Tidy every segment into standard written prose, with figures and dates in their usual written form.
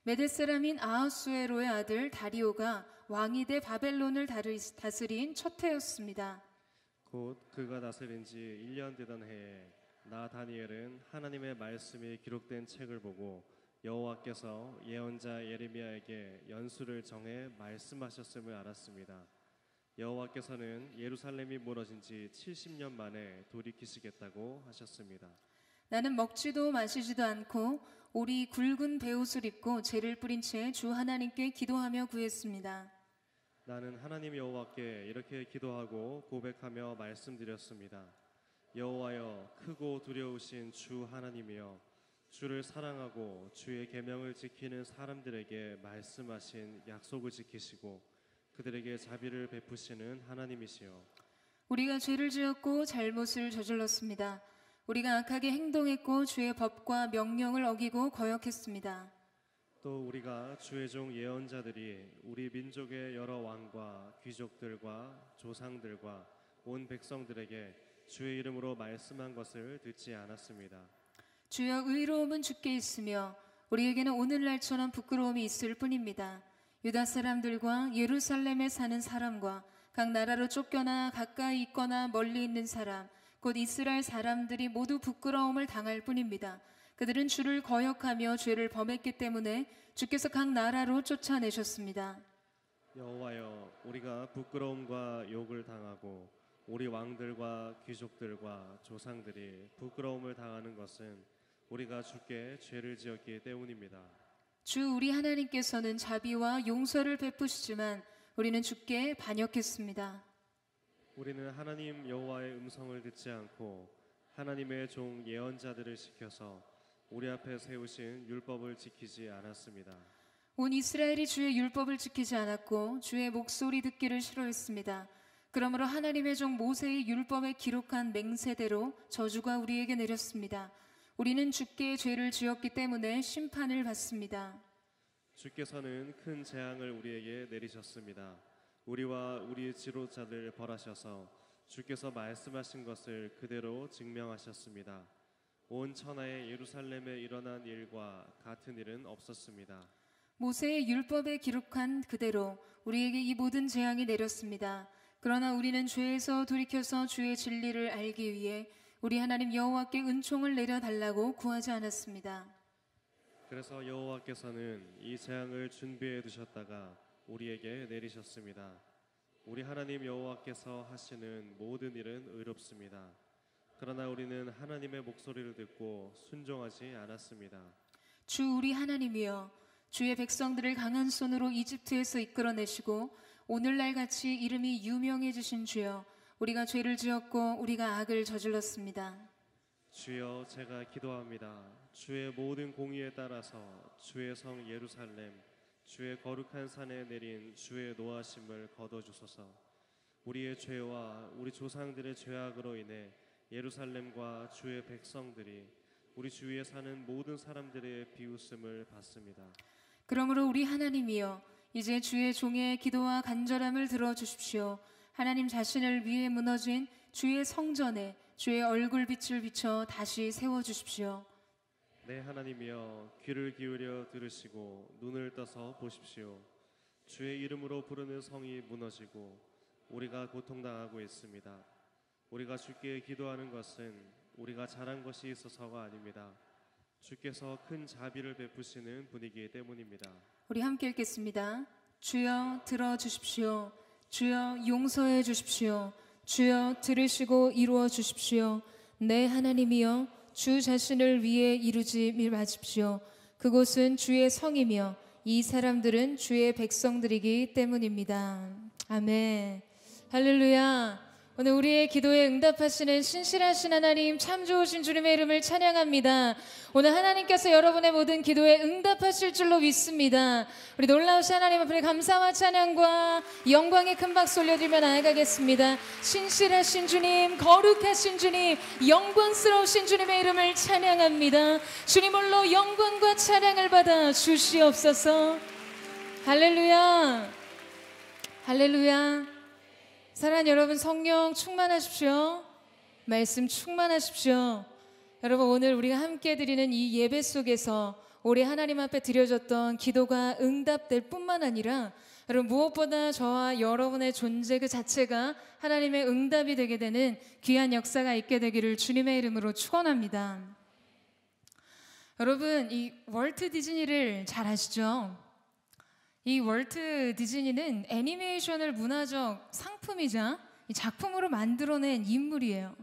메대 사람인 아하수에로의 아들 다리오가 왕이 돼 바벨론을 다스린 첫 해였습니다. 곧 그가 다스린 지 1년 되던 해에 나 다니엘은 하나님의 말씀이 기록된 책을 보고 여호와께서 예언자 예레미야에게 연수를 정해 말씀하셨음을 알았습니다. 여호와께서는 예루살렘이 무너진 지 70년 만에 돌이키시겠다고 하셨습니다. 나는 먹지도 마시지도 않고 오리 굵은 베옷을 입고 재를 뿌린 채 주 하나님께 기도하며 구했습니다. 나는 하나님 여호와께 이렇게 기도하고 고백하며 말씀드렸습니다. 여호와여, 크고 두려우신 주 하나님이여, 주를 사랑하고 주의 계명을 지키는 사람들에게 말씀하신 약속을 지키시고 그들에게 자비를 베푸시는 하나님이시여, 우리가 죄를 지었고 잘못을 저질렀습니다. 우리가 악하게 행동했고 주의 법과 명령을 어기고 거역했습니다. 또 우리가 주의 종 예언자들이 우리 민족의 여러 왕과 귀족들과 조상들과 온 백성들에게 주의 이름으로 말씀한 것을 듣지 않았습니다. 주여, 의로움은 주께 있으며 우리에게는 오늘날처럼 부끄러움이 있을 뿐입니다. 유다 사람들과 예루살렘에 사는 사람과 각 나라로 쫓겨나 가까이 있거나 멀리 있는 사람, 곧 이스라엘 사람들이 모두 부끄러움을 당할 뿐입니다. 그들은 주를 거역하며 죄를 범했기 때문에 주께서 각 나라로 쫓아내셨습니다. 여호와여, 우리가 부끄러움과 욕을 당하고 우리 왕들과 귀족들과 조상들이 부끄러움을 당하는 것은 우리가 주께 죄를 지었기 때문입니다. 주 우리 하나님께서는 자비와 용서를 베푸시지만 우리는 주께 반역했습니다. 우리는 하나님 여호와의 음성을 듣지 않고 하나님의 종 예언자들을 시켜서 우리 앞에 세우신 율법을 지키지 않았습니다. 온 이스라엘이 주의 율법을 지키지 않았고 주의 목소리 듣기를 싫어했습니다. 그러므로 하나님의 종 모세의 율법에 기록한 맹세대로 저주가 우리에게 내렸습니다. 우리는 주께 죄를 지었기 때문에 심판을 받습니다. 주께서는 큰 재앙을 우리에게 내리셨습니다. 우리와 우리의 지도자들 벌하셔서 주께서 말씀하신 것을 그대로 증명하셨습니다. 온 천하의 예루살렘에 일어난 일과 같은 일은 없었습니다. 모세의 율법에 기록한 그대로 우리에게 이 모든 재앙이 내렸습니다. 그러나 우리는 죄에서 돌이켜서 주의 진리를 알기 위해 우리 하나님 여호와께 은총을 내려달라고 구하지 않았습니다. 그래서 여호와께서는 이 재앙을 준비해 두셨다가 우리에게 내리셨습니다. 우리 하나님 여호와께서 하시는 모든 일은 의롭습니다. 그러나 우리는 하나님의 목소리를 듣고 순종하지 않았습니다. 주 우리 하나님이여, 주의 백성들을 강한 손으로 이집트에서 이끌어내시고 오늘날 같이 이름이 유명해지신 주여, 우리가 죄를 지었고 우리가 악을 저질렀습니다. 주여, 제가 기도합니다. 주의 모든 공의에 따라서 주의 성 예루살렘, 주의 거룩한 산에 내린 주의 노하심을 거둬주소서. 우리의 죄와 우리 조상들의 죄악으로 인해 예루살렘과 주의 백성들이 우리 주위에 사는 모든 사람들의 비웃음을 받습니다. 그러므로 우리 하나님이여, 이제 주의 종의 기도와 간절함을 들어주십시오. 하나님 자신을 위해 무너진 주의 성전에 주의 얼굴빛을 비춰 다시 세워주십시오. 네, 하나님이여, 귀를 기울여 들으시고 눈을 떠서 보십시오. 주의 이름으로 부르는 성이 무너지고 우리가 고통당하고 있습니다. 우리가 주께 기도하는 것은 우리가 잘한 것이 있어서가 아닙니다. 주께서 큰 자비를 베푸시는 분이기 때문입니다. 우리 함께 읽겠습니다. 주여 들어주십시오. 주여 용서해 주십시오. 주여 들으시고 이루어 주십시오. 내 하나님이여, 주 자신을 위해 이루지 마십시오. 그곳은 주의 성이며 이 사람들은 주의 백성들이기 때문입니다. 아멘. 할렐루야. 오늘 우리의 기도에 응답하시는 신실하신 하나님, 참 좋으신 주님의 이름을 찬양합니다. 오늘 하나님께서 여러분의 모든 기도에 응답하실 줄로 믿습니다. 우리 놀라우신 하나님 앞에 감사와 찬양과 영광의 큰 박수 올려드리며 나아가겠습니다. 신실하신 주님, 거룩하신 주님, 영광스러우신 주님의 이름을 찬양합니다. 주님 홀로 영광과 찬양을 받아 주시옵소서. 할렐루야. 할렐루야. 사랑하는 여러분, 성령 충만하십시오. 말씀 충만하십시오. 여러분, 오늘 우리가 함께 드리는 이 예배 속에서 올해 하나님 앞에 드려졌던 기도가 응답될 뿐만 아니라 여러분 무엇보다 저와 여러분의 존재 그 자체가 하나님의 응답이 되게 되는 귀한 역사가 있게 되기를 주님의 이름으로 축원합니다. 여러분 이 월트 디즈니를 잘 아시죠? 이 월트 디즈니는 애니메이션을 문화적 상품이자 작품으로 만들어낸 인물이에요.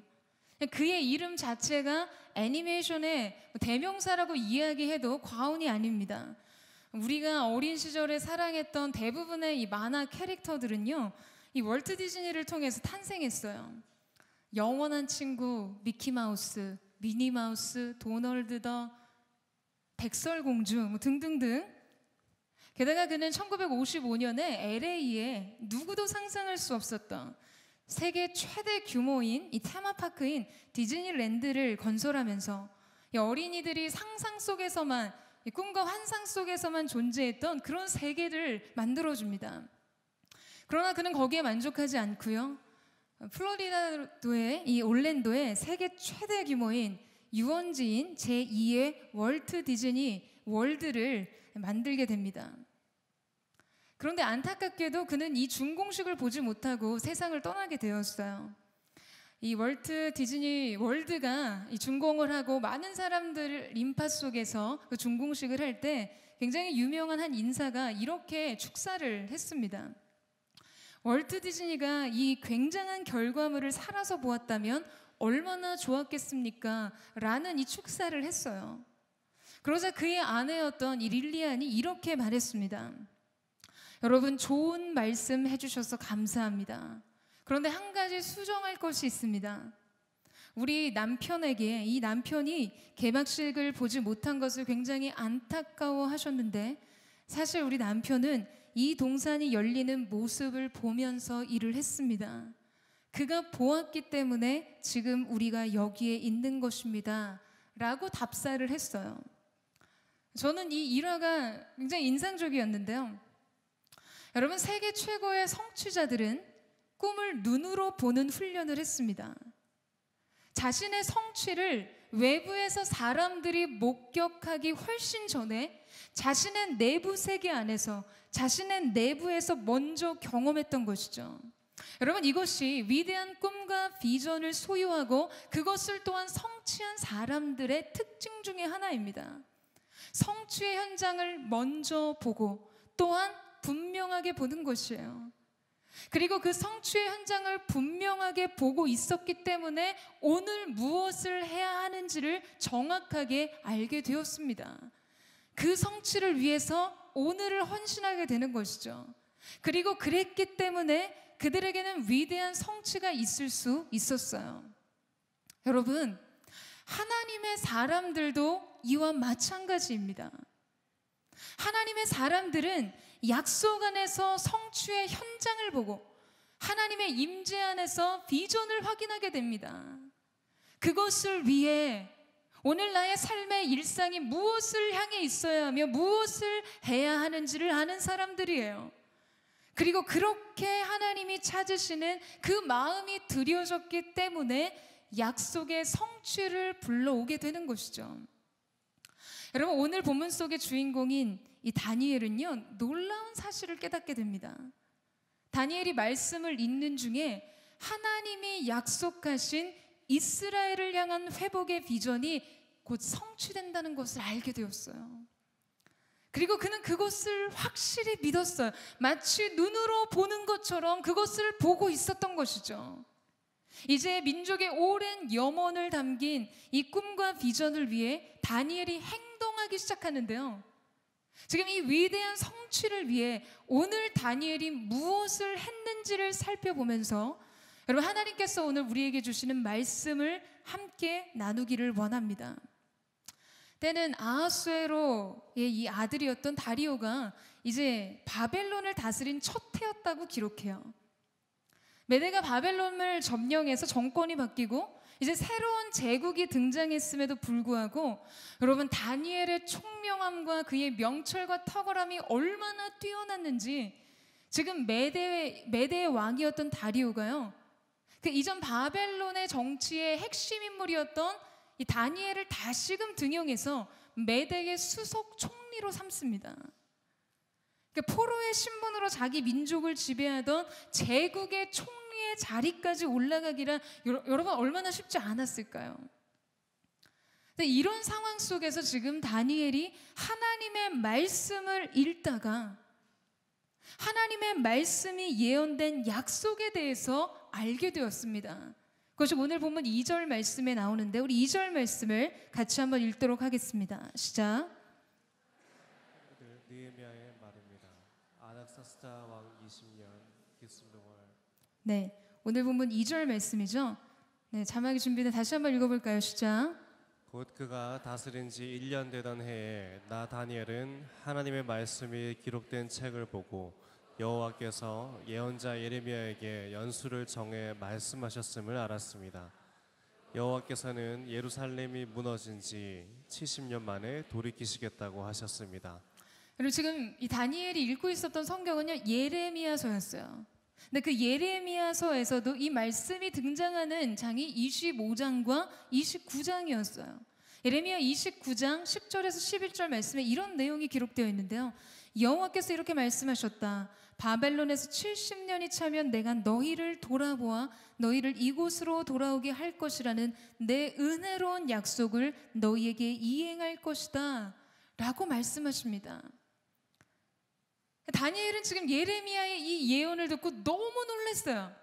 그의 이름 자체가 애니메이션의 대명사라고 이야기해도 과언이 아닙니다. 우리가 어린 시절에 사랑했던 대부분의 이 만화 캐릭터들은요, 이 월트 디즈니를 통해서 탄생했어요. 영원한 친구, 미키마우스, 미니마우스, 도널드 더, 백설공주 등등등. 게다가 그는 1955년에 LA에 누구도 상상할 수 없었던 세계 최대 규모인 이 테마파크인 디즈니랜드를 건설하면서 이 어린이들이 상상 속에서만, 이 꿈과 환상 속에서만 존재했던 그런 세계를 만들어줍니다. 그러나 그는 거기에 만족하지 않고요, 플로리다도의 이 올랜도의 세계 최대 규모인 유원지인 제2의 월트 디즈니 월드를 만들게 됩니다. 그런데 안타깝게도 그는 이 준공식을 보지 못하고 세상을 떠나게 되었어요. 이 월트 디즈니 월드가 이 준공을 하고 많은 사람들 인파 속에서 그 준공식을 할 때 굉장히 유명한 한 인사가 이렇게 축사를 했습니다. 월트 디즈니가 이 굉장한 결과물을 살아서 보았다면 얼마나 좋았겠습니까? 라는 이 축사를 했어요. 그러자 그의 아내였던 이 릴리안이 이렇게 말했습니다. 여러분 좋은 말씀 해주셔서 감사합니다. 그런데 한 가지 수정할 것이 있습니다. 우리 남편에게 이 남편이 개막식을 보지 못한 것을 굉장히 안타까워 하셨는데 사실 우리 남편은 이 동산이 열리는 모습을 보면서 일을 했습니다. 그가 보았기 때문에 지금 우리가 여기에 있는 것입니다. 라고 답사를 했어요. 저는 이 일화가 굉장히 인상적이었는데요. 여러분 세계 최고의 성취자들은 꿈을 눈으로 보는 훈련을 했습니다. 자신의 성취를 외부에서 사람들이 목격하기 훨씬 전에 자신의 내부 세계 안에서 자신의 내부에서 먼저 경험했던 것이죠. 여러분 이것이 위대한 꿈과 비전을 소유하고 그것을 또한 성취한 사람들의 특징 중에 하나입니다. 성취의 현장을 먼저 보고 또한 분명하게 보는 것이에요. 그리고 그 성취의 현장을 분명하게 보고 있었기 때문에 오늘 무엇을 해야 하는지를 정확하게 알게 되었습니다. 그 성취를 위해서 오늘을 헌신하게 되는 것이죠. 그리고 그랬기 때문에 그들에게는 위대한 성취가 있을 수 있었어요. 여러분, 하나님의 사람들도 이와 마찬가지입니다. 하나님의 사람들은 약속 안에서 성취의 현장을 보고 하나님의 임재 안에서 비전을 확인하게 됩니다. 그것을 위해 오늘 나의 삶의 일상이 무엇을 향해 있어야 하며 무엇을 해야 하는지를 아는 사람들이에요. 그리고 그렇게 하나님이 찾으시는 그 마음이 드려졌기 때문에 약속의 성취를 불러오게 되는 것이죠. 여러분 오늘 본문 속의 주인공인 이 다니엘은요 놀라운 사실을 깨닫게 됩니다. 다니엘이 말씀을 읽는 중에 하나님이 약속하신 이스라엘을 향한 회복의 비전이 곧 성취된다는 것을 알게 되었어요. 그리고 그는 그것을 확실히 믿었어요. 마치 눈으로 보는 것처럼 그것을 보고 있었던 것이죠. 이제 민족의 오랜 염원을 담긴 이 꿈과 비전을 위해 다니엘이 행동하기 시작하는데요. 지금 이 위대한 성취를 위해 오늘 다니엘이 무엇을 했는지를 살펴보면서 여러분 하나님께서 오늘 우리에게 주시는 말씀을 함께 나누기를 원합니다. 때는 아하수에로의 이 아들이었던 다리오가 이제 바벨론을 다스린 첫 해였다고 기록해요. 메대가 바벨론을 점령해서 정권이 바뀌고 이제 새로운 제국이 등장했음에도 불구하고 여러분 다니엘의 총명함과 그의 명철과 탁월함이 얼마나 뛰어났는지 지금 메대의 왕이었던 다리오가요. 그 이전 바벨론의 정치의 핵심 인물이었던 이 다니엘을 다시금 등용해서 메덱의 수석 총리로 삼습니다. 그러니까 포로의 신분으로 자기 민족을 지배하던 제국의 총리의 자리까지 올라가기란 여러분 얼마나 쉽지 않았을까요? 근데 이런 상황 속에서 지금 다니엘이 하나님의 말씀을 읽다가 하나님의 말씀이 예언된 약속에 대해서 알게 되었습니다. 그것이 오늘 본문 2절 말씀에 나오는데 우리 2절 말씀을 같이 한번 읽도록 하겠습니다. 시작. 느헤미야의 말입니다. 아닥사스다 왕 20년 기슬로월. 네, 오늘 본문 2절 말씀이죠. 네, 자막이 준비된 다시 한번 읽어볼까요? 시작. 곧 그가 다스린 지 1년 되던 해에 나 다니엘은 하나님의 말씀이 기록된 책을 보고 여호와께서 예언자 예레미야에게 연수를 정해 말씀하셨음을 알았습니다. 여호와께서는 예루살렘이 무너진 지 70년 만에 돌이키시겠다고 하셨습니다. 그리고 지금 이 다니엘이 읽고 있었던 성경은요, 예레미야서였어요. 근데 그 예레미야서에서도 이 말씀이 등장하는 장이 25장과 29장이었어요. 예레미야 29장 10절에서 11절 말씀에 이런 내용이 기록되어 있는데요. 여호와께서 이렇게 말씀하셨다. 바벨론에서 70년이 차면 내가 너희를 돌아보아 너희를 이곳으로 돌아오게 할 것이라는 내 은혜로운 약속을 너희에게 이행할 것이다 라고 말씀하십니다. 다니엘은 지금 예레미야의 이 예언을 듣고 너무 놀랐어요.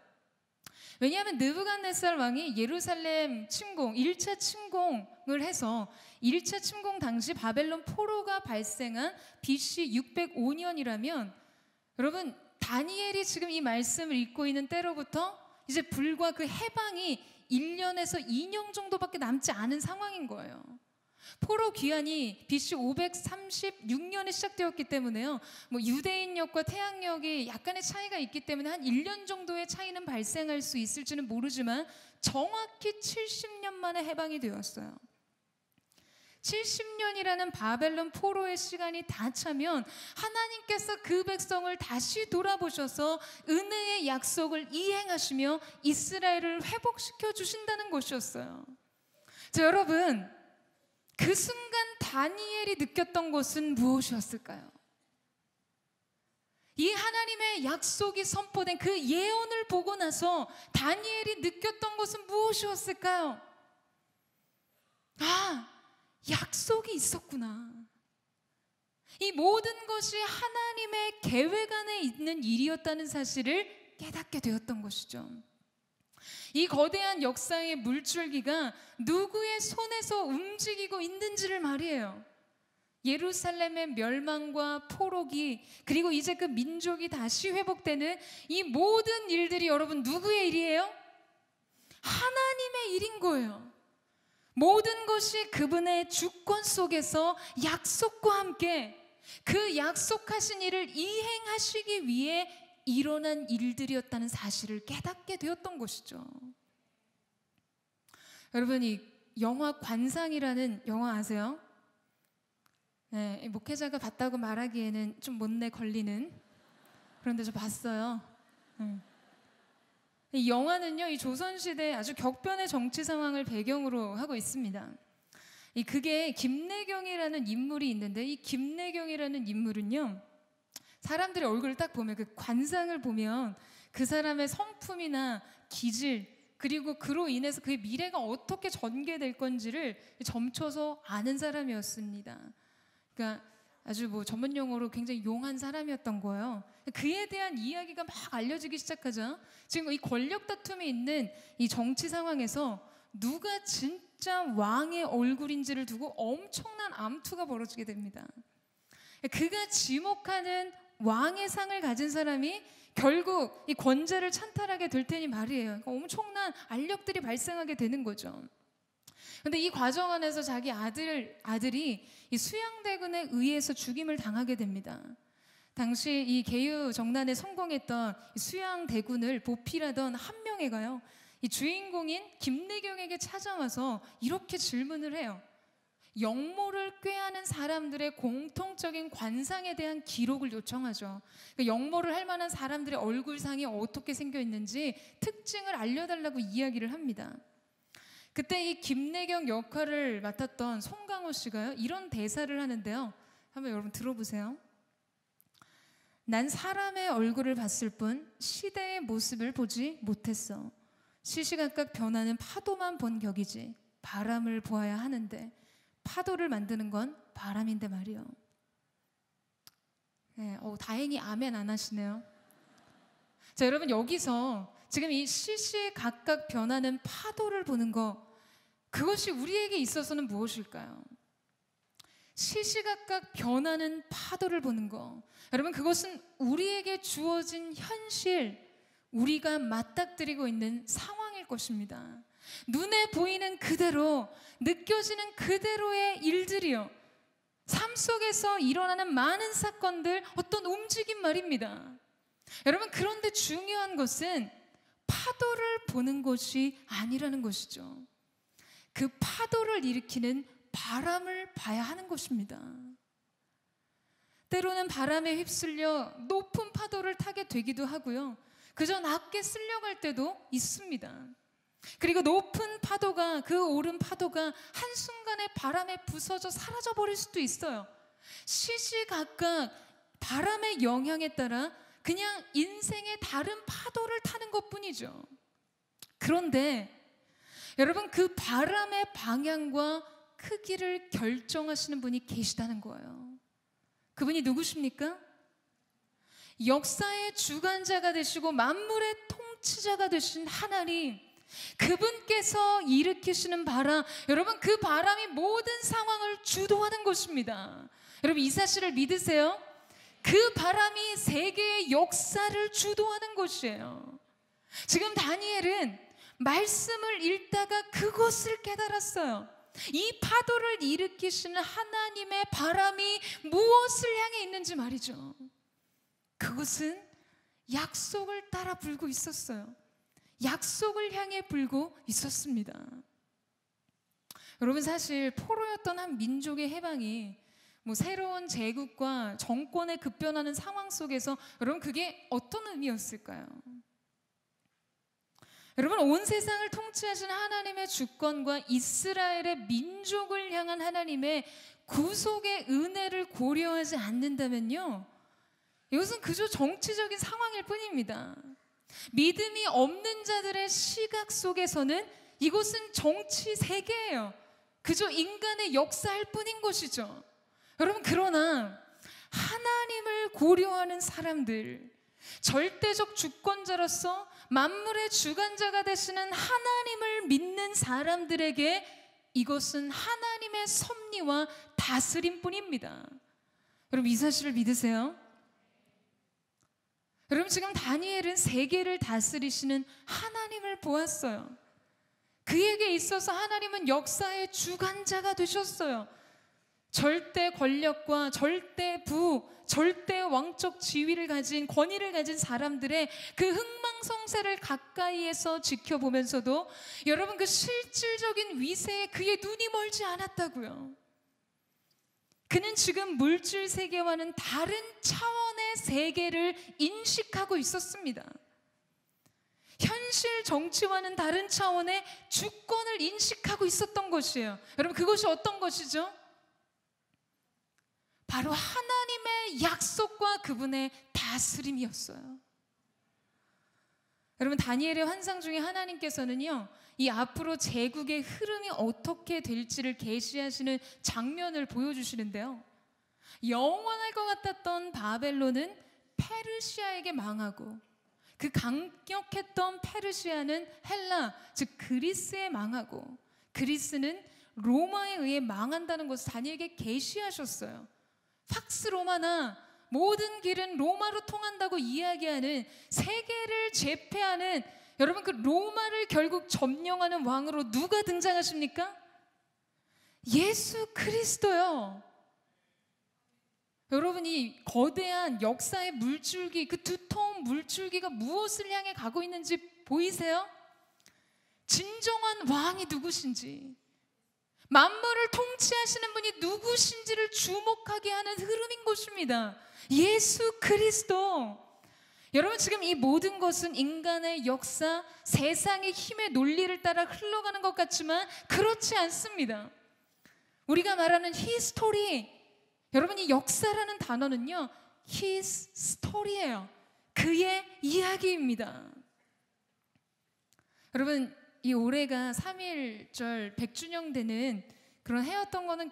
왜냐하면 느부갓네살 왕이 예루살렘 침공, 1차 침공을 해서 1차 침공 당시 바벨론 포로가 발생한 BC 605년이라면 여러분 다니엘이 지금 이 말씀을 읽고 있는 때로부터 이제 불과 그 해방이 1년에서 2년 정도밖에 남지 않은 상황인 거예요. 포로 귀환이 BC 536년에 시작되었기 때문에요. 뭐 유대인역과 태양역이 약간의 차이가 있기 때문에 한 1년 정도의 차이는 발생할 수 있을지는 모르지만 정확히 70년 만에 해방이 되었어요. 70년이라는 바벨론 포로의 시간이 다 차면 하나님께서 그 백성을 다시 돌아보셔서 은혜의 약속을 이행하시며 이스라엘을 회복시켜 주신다는 것이었어요. 자, 여러분 그 순간 다니엘이 느꼈던 것은 무엇이었을까요? 이 하나님의 약속이 선포된 그 예언을 보고 나서 다니엘이 느꼈던 것은 무엇이었을까요? 아, 약속이 있었구나. 이 모든 것이 하나님의 계획 안에 있는 일이었다는 사실을 깨닫게 되었던 것이죠. 이 거대한 역사의 물줄기가 누구의 손에서 움직이고 있는지를 말이에요. 예루살렘의 멸망과 포로기, 그리고 이제 그 민족이 다시 회복되는 이 모든 일들이 여러분 누구의 일이에요? 하나님의 일인 거예요. 모든 것이 그분의 주권 속에서 약속과 함께 그 약속하신 일을 이행하시기 위해 일어난 일들이었다는 사실을 깨닫게 되었던 것이죠. 여러분 이 영화 관상이라는 영화 아세요? 네, 목회자가 봤다고 말하기에는 좀 못내 걸리는, 그런데 저 봤어요. 이 영화는요, 이 조선시대 아주 격변의 정치 상황을 배경으로 하고 있습니다. 그게 김내경이라는 인물이 있는데 이 김내경이라는 인물은요, 사람들의 얼굴을 딱 보면 그 관상을 보면 그 사람의 성품이나 기질, 그리고 그로 인해서 그의 미래가 어떻게 전개될 건지를 점쳐서 아는 사람이었습니다. 그러니까 아주 뭐 전문 용어로 굉장히 용한 사람이었던 거예요. 그에 대한 이야기가 막 알려지기 시작하죠. 지금 이 권력 다툼이 있는 이 정치 상황에서 누가 진짜 왕의 얼굴인지를 두고 엄청난 암투가 벌어지게 됩니다. 그가 지목하는 왕의 상을 가진 사람이 결국 이 권좌를 찬탈하게 될 테니 말이에요. 그러니까 엄청난 알력들이 발생하게 되는 거죠. 그런데 이 과정 안에서 자기 아들이 이 수양대군에 의해서 죽임을 당하게 됩니다. 당시 이 계유 정난에 성공했던 수양대군을 보필하던 한 명애가요, 이 주인공인 김내경에게 찾아와서 이렇게 질문을 해요. 역모를 꾀하는 사람들의 공통적인 관상에 대한 기록을 요청하죠. 그러니까 역모를 할 만한 사람들의 얼굴상이 어떻게 생겨 있는지 특징을 알려달라고 이야기를 합니다. 그때 이 김내경 역할을 맡았던 송강호 씨가요, 이런 대사를 하는데요. 한번 여러분 들어보세요. 난 사람의 얼굴을 봤을 뿐 시대의 모습을 보지 못했어. 시시각각 변하는 파도만 본 격이지 바람을 보아야 하는데 파도를 만드는 건 바람인데 말이요. 네, 다행히 아멘 안 하시네요. 자, 여러분 여기서 지금 이 시시각각 변하는 파도를 보는 거, 그것이 우리에게 있어서는 무엇일까요? 시시각각 변하는 파도를 보는 거, 여러분 그것은 우리에게 주어진 현실, 우리가 맞닥뜨리고 있는 상황일 것입니다. 눈에 보이는 그대로, 느껴지는 그대로의 일들이요, 삶 속에서 일어나는 많은 사건들, 어떤 움직임 말입니다. 여러분 그런데 중요한 것은 파도를 보는 것이 아니라는 것이죠. 그 파도를 일으키는 바람을 봐야 하는 것입니다. 때로는 바람에 휩쓸려 높은 파도를 타게 되기도 하고요, 그저 낮게 쓸려갈 때도 있습니다. 그리고 높은 파도가, 그 오른 파도가 한순간에 바람에 부서져 사라져버릴 수도 있어요. 시시각각 바람의 영향에 따라 그냥 인생의 다른 파도를 타는 것뿐이죠. 그런데 여러분 그 바람의 방향과 크기를 결정하시는 분이 계시다는 거예요. 그분이 누구십니까? 역사의 주관자가 되시고 만물의 통치자가 되신 하나님, 그분께서 일으키시는 바람, 여러분 그 바람이 모든 상황을 주도하는 것입니다. 여러분 이 사실을 믿으세요? 그 바람이 세계의 역사를 주도하는 것이에요. 지금 다니엘은 말씀을 읽다가 그것을 깨달았어요. 이 파도를 일으키시는 하나님의 바람이 무엇을 향해 있는지 말이죠. 그것은 약속을 따라 불고 있었어요. 약속을 향해 불고 있었습니다. 여러분 사실 포로였던 한 민족의 해방이 새로운 제국과 정권에 급변하는 상황 속에서 여러분 그게 어떤 의미였을까요? 여러분 온 세상을 통치하시는 하나님의 주권과 이스라엘의 민족을 향한 하나님의 구속의 은혜를 고려하지 않는다면요, 이것은 그저 정치적인 상황일 뿐입니다. 믿음이 없는 자들의 시각 속에서는 이것은 정치 세계예요. 그저 인간의 역사일 뿐인 것이죠. 여러분 그러나 하나님을 고려하는 사람들, 절대적 주권자로서 만물의 주관자가 되시는 하나님을 믿는 사람들에게 이것은 하나님의 섭리와 다스림뿐입니다. 여러분 이 사실을 믿으세요? 여러분 지금 다니엘은 세계를 다스리시는 하나님을 보았어요. 그에게 있어서 하나님은 역사의 주관자가 되셨어요. 절대 권력과 절대 부, 절대 왕적 지위를 가진, 권위를 가진 사람들의 그 흥망성쇠를 가까이에서 지켜보면서도 여러분 그 실질적인 위세에 그의 눈이 멀지 않았다고요. 그는 지금 물질 세계와는 다른 차원의 세계를 인식하고 있었습니다. 현실 정치와는 다른 차원의 주권을 인식하고 있었던 것이에요. 여러분 그것이 어떤 것이죠? 바로 하나님의 약속과 그분의 다스림이었어요. 여러분 다니엘의 환상 중에 하나님께서는요, 이 앞으로 제국의 흐름이 어떻게 될지를 계시하시는 장면을 보여주시는데요, 영원할 것 같았던 바벨론은 페르시아에게 망하고 그 강력했던 페르시아는 헬라, 즉 그리스에 망하고 그리스는 로마에 의해 망한다는 것을 다니엘에게 계시하셨어요. 팍스 로마나 모든 길은 로마로 통한다고 이야기하는, 세계를 제패하는, 여러분 그 로마를 결국 점령하는 왕으로 누가 등장하십니까? 예수 그리스도요. 여러분 이 거대한 역사의 물줄기, 그 두터운 물줄기가 무엇을 향해 가고 있는지 보이세요? 진정한 왕이 누구신지, 만물을 통치하시는 분이 누구신지를 주목하게 하는 흐름인 것입니다. 예수 그리스도. 여러분, 지금 이 모든 것은 인간의 역사, 세상의 힘의 논리를 따라 흘러가는 것 같지만 그렇지 않습니다. 우리가 말하는 히스토리, 여러분, 이 역사라는 단어는요, his story예요. 그의 이야기입니다. 여러분, 이 올해가 3.1절 100주년 되는 그런 해였던 거는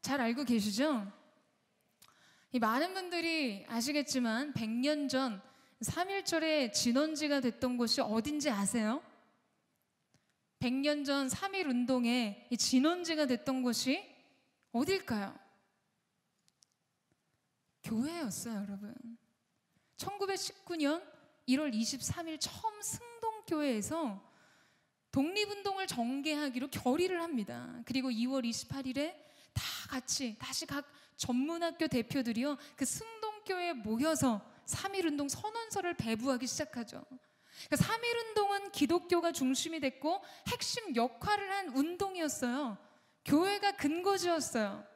잘 알고 계시죠? 이 많은 분들이 아시겠지만 100년 전 3.1절의 진원지가 됐던 곳이 어딘지 아세요? 100년 전 3.1 운동의 이 진원지가 됐던 곳이 어딜까요? 교회였어요, 여러분. 1919년 1월 23일 처음 승동교회에서 독립운동을 전개하기로 결의를 합니다. 그리고 2월 28일에 다 같이 다시 각 전문학교 대표들이요, 그 승동교회에 모여서 3.1운동 선언서를 배부하기 시작하죠. 그러니까 3.1운동은 기독교가 중심이 됐고 핵심 역할을 한 운동이었어요. 교회가 근거지였어요.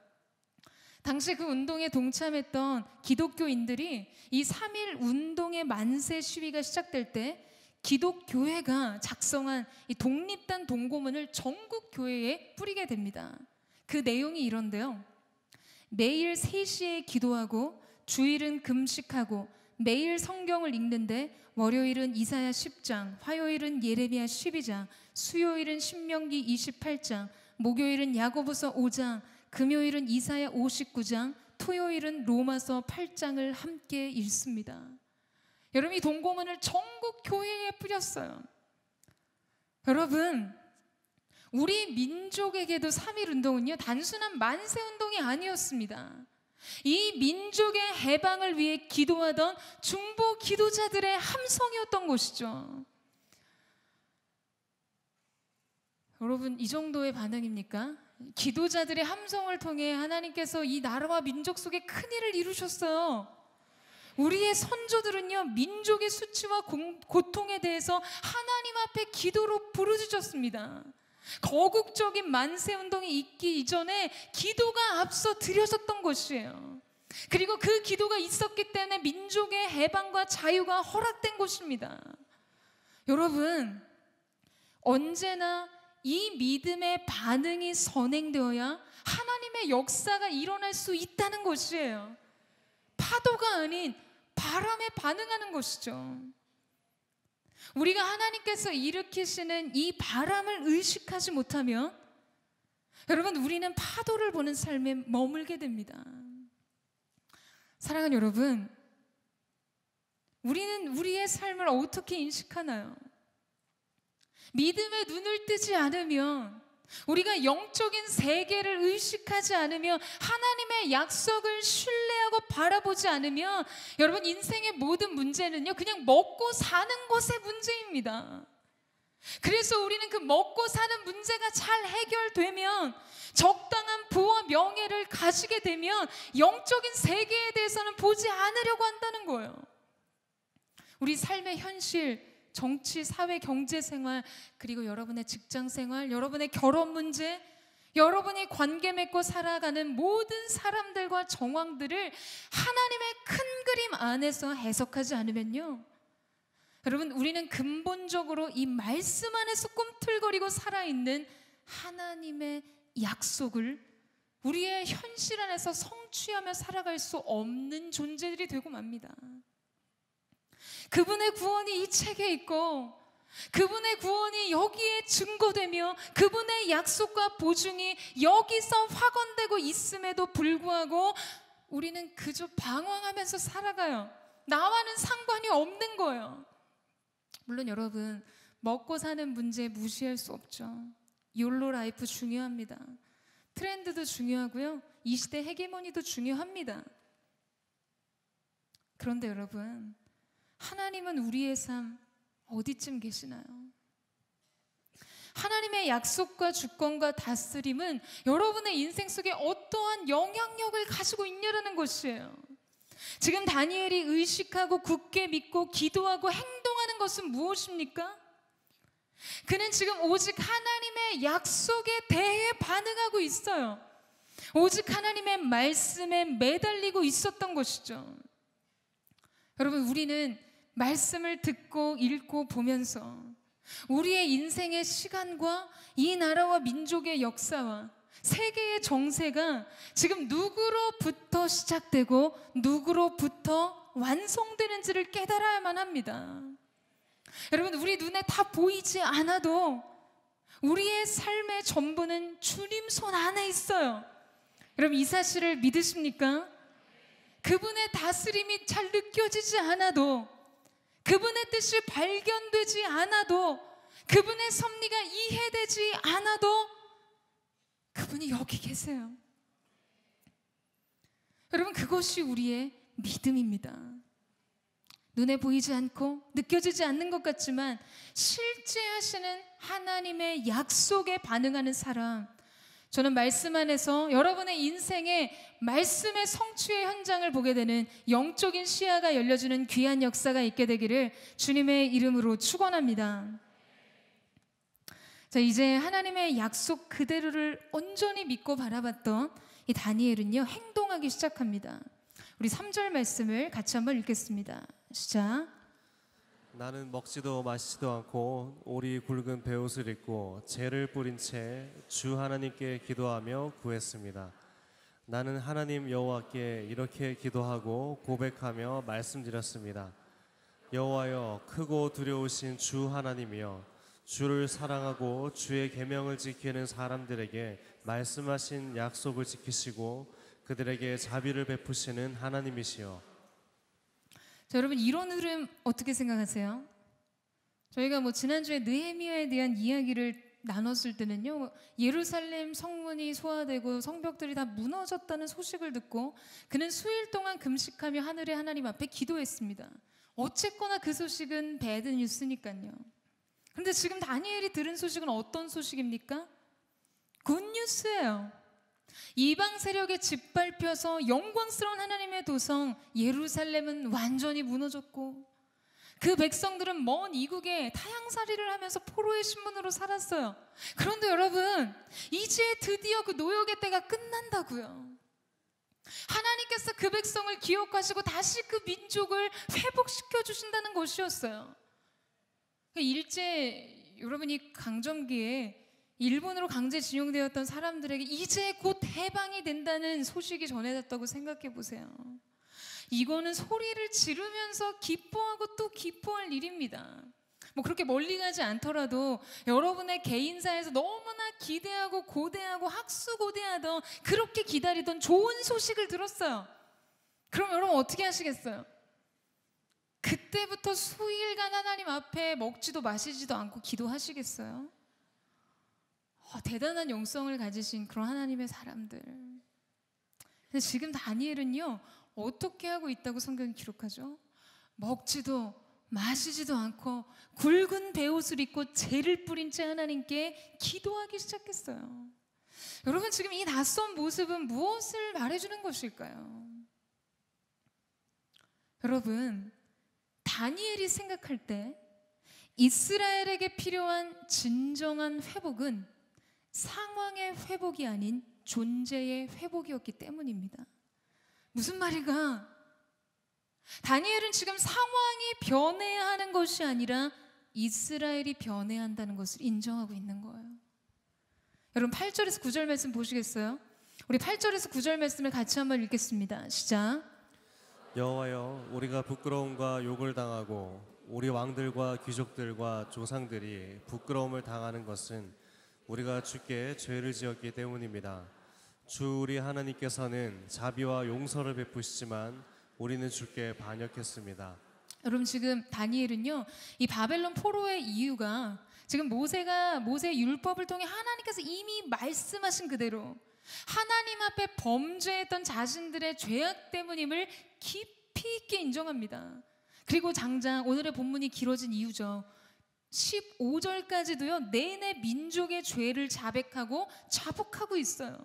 당시 그 운동에 동참했던 기독교인들이 이 3.1운동의 만세 시위가 시작될 때 기독교회가 작성한 이 독립단 동고문을 전국 교회에 뿌리게 됩니다. 그 내용이 이런데요. 매일 3시에 기도하고 주일은 금식하고 매일 성경을 읽는데 월요일은 이사야 10장, 화요일은 예레미야 12장, 수요일은 신명기 28장, 목요일은 야고보서 5장, 금요일은 이사야 59장, 토요일은 로마서 8장을 함께 읽습니다. 여러분, 이 동고문을 전국 교회에 뿌렸어요. 여러분, 우리 민족에게도 3.1운동은요, 단순한 만세운동이 아니었습니다. 이 민족의 해방을 위해 기도하던 중보 기도자들의 함성이었던 것이죠. 여러분, 이 정도의 반응입니까? 기도자들의 함성을 통해 하나님께서 이 나라와 민족 속에 큰 일을 이루셨어요. 우리의 선조들은요, 민족의 수치와 고통에 대해서 하나님 앞에 기도로 부르짖었습니다. 거국적인 만세운동이 있기 이전에 기도가 앞서 드려졌던 것이에요. 그리고 그 기도가 있었기 때문에 민족의 해방과 자유가 허락된 것입니다. 여러분, 언제나 이 믿음의 반응이 선행되어야 하나님의 역사가 일어날 수 있다는 것이에요. 파도가 아닌 바람에 반응하는 것이죠. 우리가 하나님께서 일으키시는 이 바람을 의식하지 못하면 여러분, 우리는 파도를 보는 삶에 머물게 됩니다. 사랑하는 여러분, 우리는 우리의 삶을 어떻게 인식하나요? 믿음의 눈을 뜨지 않으면, 우리가 영적인 세계를 의식하지 않으면, 하나님의 약속을 신뢰하고 바라보지 않으면 여러분, 인생의 모든 문제는요, 그냥 먹고 사는 것의 문제입니다. 그래서 우리는 그 먹고 사는 문제가 잘 해결되면, 적당한 부와 명예를 가지게 되면 영적인 세계에 대해서는 보지 않으려고 한다는 거예요. 우리 삶의 현실, 정치, 사회, 경제 생활, 그리고 여러분의 직장 생활, 여러분의 결혼 문제, 여러분이 관계 맺고 살아가는 모든 사람들과 정황들을 하나님의 큰 그림 안에서 해석하지 않으면요, 여러분, 우리는 근본적으로 이 말씀 안에서 꿈틀거리고 살아있는 하나님의 약속을 우리의 현실 안에서 성취하며 살아갈 수 없는 존재들이 되고 맙니다. 그분의 구원이 이 책에 있고, 그분의 구원이 여기에 증거되며, 그분의 약속과 보증이 여기서 확언되고 있음에도 불구하고 우리는 그저 방황하면서 살아가요. 나와는 상관이 없는 거예요. 물론 여러분, 먹고 사는 문제 무시할 수 없죠. 욜로 라이프 중요합니다. 트렌드도 중요하고요, 이 시대 헤게모니도 중요합니다. 그런데 여러분, 하나님은 우리의 삶 어디쯤 계시나요? 하나님의 약속과 주권과 다스림은 여러분의 인생 속에 어떠한 영향력을 가지고 있냐라는 것이에요. 지금 다니엘이 의식하고 굳게 믿고 기도하고 행동하는 것은 무엇입니까? 그는 지금 오직 하나님의 약속에 대해 반응하고 있어요. 오직 하나님의 말씀에 매달리고 있었던 것이죠. 여러분, 우리는 말씀을 듣고 읽고 보면서 우리의 인생의 시간과 이 나라와 민족의 역사와 세계의 정세가 지금 누구로부터 시작되고 누구로부터 완성되는지를 깨달아야만 합니다. 여러분, 우리 눈에 다 보이지 않아도 우리의 삶의 전부는 주님 손 안에 있어요. 여러분, 이 사실을 믿으십니까? 그분의 다스림이 잘 느껴지지 않아도, 그분의 뜻이 발견되지 않아도, 그분의 섭리가 이해되지 않아도 그분이 여기 계세요. 여러분, 그것이 우리의 믿음입니다. 눈에 보이지 않고 느껴지지 않는 것 같지만 실제 하시는 하나님의 약속에 반응하는 사람, 저는 말씀 안에서 여러분의 인생의 말씀의 성취의 현장을 보게 되는 영적인 시야가 열려주는 귀한 역사가 있게 되기를 주님의 이름으로 축원합니다. 자, 이제 하나님의 약속 그대로를 온전히 믿고 바라봤던 이 다니엘은요, 행동하기 시작합니다. 우리 3절 말씀을 같이 한번 읽겠습니다. 시작. 나는 먹지도 마시지도 않고 오리 굵은 베옷을 입고 재를 뿌린 채 주 하나님께 기도하며 구했습니다. 나는 하나님 여호와께 이렇게 기도하고 고백하며 말씀드렸습니다. 여호와여, 크고 두려우신 주 하나님이여, 주를 사랑하고 주의 계명을 지키는 사람들에게 말씀하신 약속을 지키시고 그들에게 자비를 베푸시는 하나님이시여. 자, 여러분, 이런 흐름 어떻게 생각하세요? 저희가 지난주에 느헤미야에 대한 이야기를 나눴을 때는요, 예루살렘 성문이 소화되고 성벽들이 다 무너졌다는 소식을 듣고 그는 수일 동안 금식하며 하늘의 하나님 앞에 기도했습니다. 어쨌거나 그 소식은 배드 뉴스니까요. 그런데 지금 다니엘이 들은 소식은 어떤 소식입니까? 굿뉴스예요. 이방 세력에 짓밟혀서 영광스러운 하나님의 도성 예루살렘은 완전히 무너졌고 그 백성들은 먼 이국에 타향살이를 하면서 포로의 신분으로 살았어요. 그런데 여러분, 이제 드디어 그 노역의 때가 끝난다고요. 하나님께서 그 백성을 기억하시고 다시 그 민족을 회복시켜 주신다는 것이었어요. 일제, 여러분이 강점기에 일본으로 강제징용되었던 사람들에게 이제 곧 해방이 된다는 소식이 전해졌다고 생각해 보세요. 이거는 소리를 지르면서 기뻐하고 또 기뻐할 일입니다. 그렇게 멀리 가지 않더라도 여러분의 개인사에서 너무나 기대하고 고대하고 학수고대하던, 그렇게 기다리던 좋은 소식을 들었어요. 그럼 여러분 어떻게 하시겠어요? 그때부터 수일간 하나님 앞에 먹지도 마시지도 않고 기도하시겠어요? 대단한 영성을 가지신 그런 하나님의 사람들. 근데 지금 다니엘은요, 어떻게 하고 있다고 성경이 기록하죠? 먹지도 마시지도 않고 굵은 베옷을 입고 재를 뿌린 채 하나님께 기도하기 시작했어요. 여러분, 지금 이 낯선 모습은 무엇을 말해주는 것일까요? 여러분, 다니엘이 생각할 때 이스라엘에게 필요한 진정한 회복은 상황의 회복이 아닌 존재의 회복이었기 때문입니다. 무슨 말인가? 다니엘은 지금 상황이 변해야 하는 것이 아니라 이스라엘이 변해야 한다는 것을 인정하고 있는 거예요. 여러분, 8절에서 9절 말씀 보시겠어요? 우리 8절에서 9절 말씀을 같이 한번 읽겠습니다. 시작. 여호와여, 우리가 부끄러움과 욕을 당하고 우리 왕들과 귀족들과 조상들이 부끄러움을 당하는 것은 우리가 주께 죄를 지었기 때문입니다. 주 우리 하나님께서는 자비와 용서를 베푸시지만 우리는 주께 반역했습니다. 여러분, 지금 다니엘은요, 이 바벨론 포로의 이유가 지금 모세 율법을 통해 하나님께서 이미 말씀하신 그대로 하나님 앞에 범죄했던 자신들의 죄악 때문임을 깊이 있게 인정합니다. 그리고 장장 오늘의 본문이 길어진 이유죠. 15절까지도요, 내내 민족의 죄를 자백하고 자복하고 있어요.